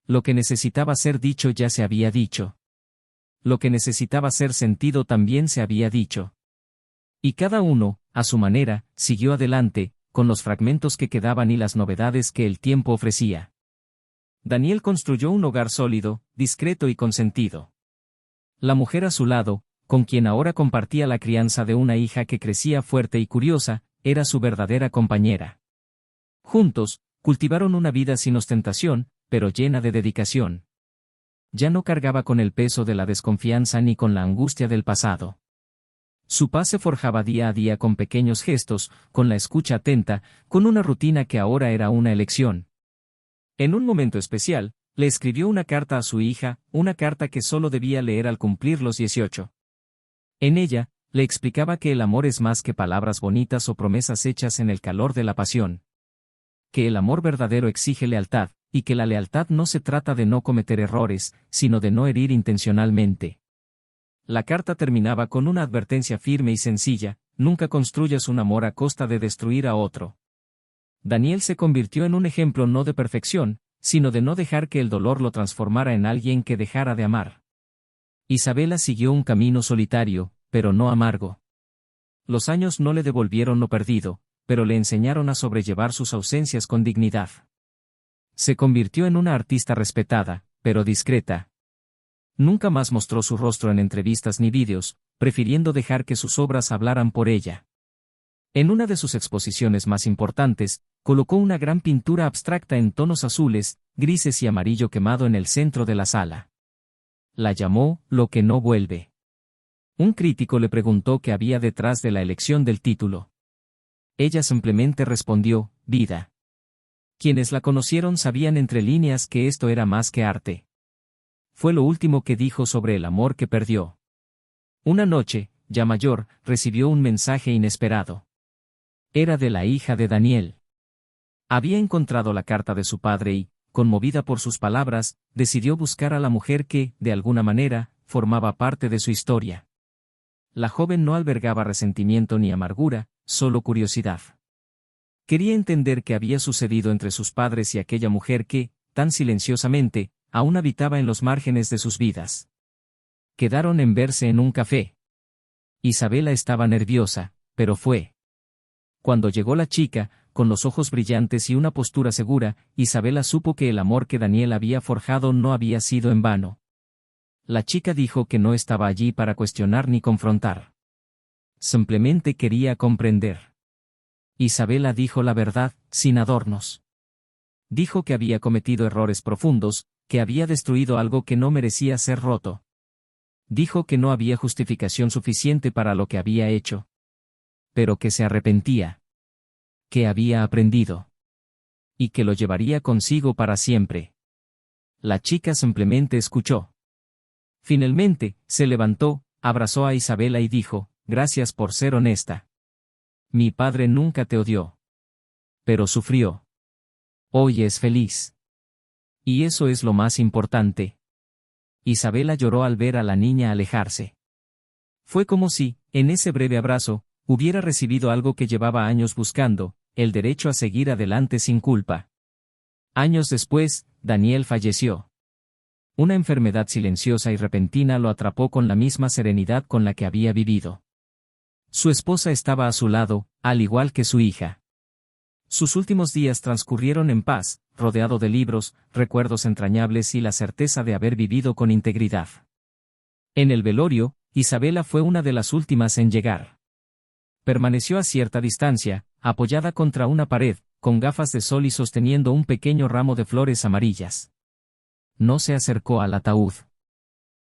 Lo que necesitaba ser dicho ya se había dicho. Lo que necesitaba ser sentido también se había dicho. Y cada uno, a su manera, siguió adelante, con los fragmentos que quedaban y las novedades que el tiempo ofrecía. Daniel construyó un hogar sólido, discreto y consentido. La mujer a su lado, con quien ahora compartía la crianza de una hija que crecía fuerte y curiosa, era su verdadera compañera. Juntos, cultivaron una vida sin ostentación, pero llena de dedicación. Ya no cargaba con el peso de la desconfianza ni con la angustia del pasado. Su paz se forjaba día a día con pequeños gestos, con la escucha atenta, con una rutina que ahora era una elección. En un momento especial, le escribió una carta a su hija, una carta que solo debía leer al cumplir los 18. En ella, le explicaba que el amor es más que palabras bonitas o promesas hechas en el calor de la pasión. Que el amor verdadero exige lealtad, y que la lealtad no se trata de no cometer errores, sino de no herir intencionalmente. La carta terminaba con una advertencia firme y sencilla: nunca construyas un amor a costa de destruir a otro. Daniel se convirtió en un ejemplo no de perfección, sino de no dejar que el dolor lo transformara en alguien que dejara de amar. Isabela siguió un camino solitario, pero no amargo. Los años no le devolvieron lo perdido, pero le enseñaron a sobrellevar sus ausencias con dignidad. Se convirtió en una artista respetada, pero discreta. Nunca más mostró su rostro en entrevistas ni vídeos, prefiriendo dejar que sus obras hablaran por ella. En una de sus exposiciones más importantes, colocó una gran pintura abstracta en tonos azules, grises y amarillo quemado en el centro de la sala. La llamó Lo que no vuelve. Un crítico le preguntó qué había detrás de la elección del título. Ella simplemente respondió: vida. Quienes la conocieron sabían entre líneas que esto era más que arte. Fue lo último que dijo sobre el amor que perdió. Una noche, ya mayor, recibió un mensaje inesperado. Era de la hija de Daniel. Había encontrado la carta de su padre y, conmovida por sus palabras, decidió buscar a la mujer que, de alguna manera, formaba parte de su historia. La joven no albergaba resentimiento ni amargura, solo curiosidad. Quería entender qué había sucedido entre sus padres y aquella mujer que, tan silenciosamente, aún habitaba en los márgenes de sus vidas. Quedaron en verse en un café. Isabela estaba nerviosa, pero fue. Cuando llegó la chica, con los ojos brillantes y una postura segura, Isabela supo que el amor que Daniel había forjado no había sido en vano. La chica dijo que no estaba allí para cuestionar ni confrontar. Simplemente quería comprender. Isabela dijo la verdad, sin adornos. Dijo que había cometido errores profundos, que había destruido algo que no merecía ser roto. Dijo que no había justificación suficiente para lo que había hecho. Pero que se arrepentía. Que había aprendido. y que lo llevaría consigo para siempre. La chica simplemente escuchó. Finalmente, se levantó, abrazó a Isabela y dijo, gracias por ser honesta. Mi padre nunca te odió. Pero sufrió. Hoy es feliz. Y eso es lo más importante. Isabela lloró al ver a la niña alejarse. Fue como si, en ese breve abrazo, hubiera recibido algo que llevaba años buscando, el derecho a seguir adelante sin culpa. Años después, Daniel falleció. Una enfermedad silenciosa y repentina lo atrapó con la misma serenidad con la que había vivido. Su esposa estaba a su lado, al igual que su hija. Sus últimos días transcurrieron en paz, rodeado de libros, recuerdos entrañables y la certeza de haber vivido con integridad. En el velorio, Isabela fue una de las últimas en llegar. Permaneció a cierta distancia, apoyada contra una pared, con gafas de sol y sosteniendo un pequeño ramo de flores amarillas. No se acercó al ataúd.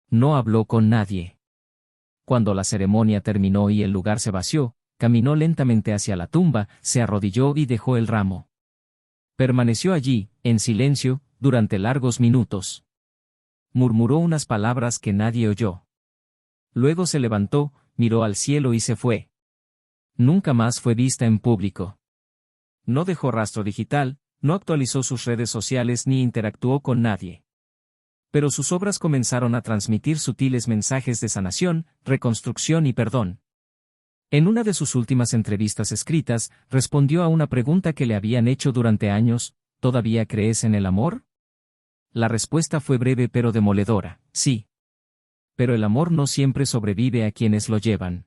No habló con nadie. Cuando la ceremonia terminó y el lugar se vació, caminó lentamente hacia la tumba, se arrodilló y dejó el ramo. Permaneció allí, en silencio, durante largos minutos. Murmuró unas palabras que nadie oyó. Luego se levantó, miró al cielo y se fue. Nunca más fue vista en público. No dejó rastro digital, no actualizó sus redes sociales ni interactuó con nadie. Pero sus obras comenzaron a transmitir sutiles mensajes de sanación, reconstrucción y perdón. En una de sus últimas entrevistas escritas, respondió a una pregunta que le habían hecho durante años, ¿todavía crees en el amor? La respuesta fue breve pero demoledora, sí. Pero el amor no siempre sobrevive a quienes lo llevan.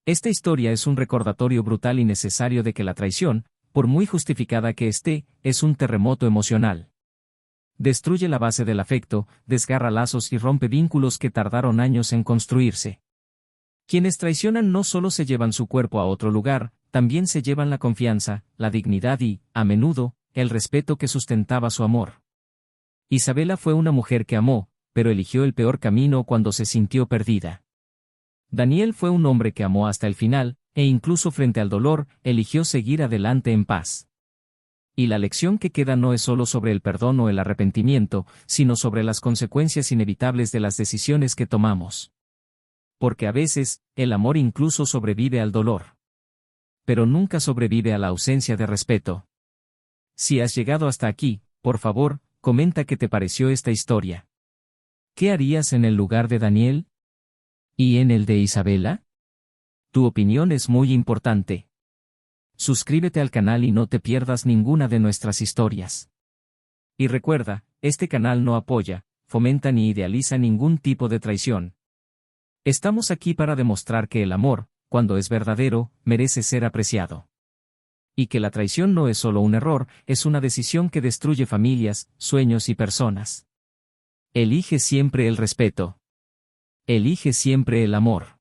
Esta historia es un recordatorio brutal y necesario de que la traición, por muy justificada que esté, es un terremoto emocional. Destruye la base del afecto, desgarra lazos y rompe vínculos que tardaron años en construirse. Quienes traicionan no solo se llevan su cuerpo a otro lugar, también se llevan la confianza, la dignidad y, a menudo, el respeto que sustentaba su amor. Isabela fue una mujer que amó, pero eligió el peor camino cuando se sintió perdida. Daniel fue un hombre que amó hasta el final, e incluso frente al dolor, eligió seguir adelante en paz. Y la lección que queda no es solo sobre el perdón o el arrepentimiento, sino sobre las consecuencias inevitables de las decisiones que tomamos. Porque a veces, el amor incluso sobrevive al dolor. Pero nunca sobrevive a la ausencia de respeto. Si has llegado hasta aquí, por favor, comenta qué te pareció esta historia. ¿Qué harías en el lugar de Daniel? ¿Y en el de Isabela? Tu opinión es muy importante. Suscríbete al canal y no te pierdas ninguna de nuestras historias. Y recuerda, este canal no apoya, fomenta ni idealiza ningún tipo de traición. Estamos aquí para demostrar que el amor, cuando es verdadero, merece ser apreciado. Y que la traición no es solo un error, es una decisión que destruye familias, sueños y personas. Elige siempre el respeto. Elige siempre el amor.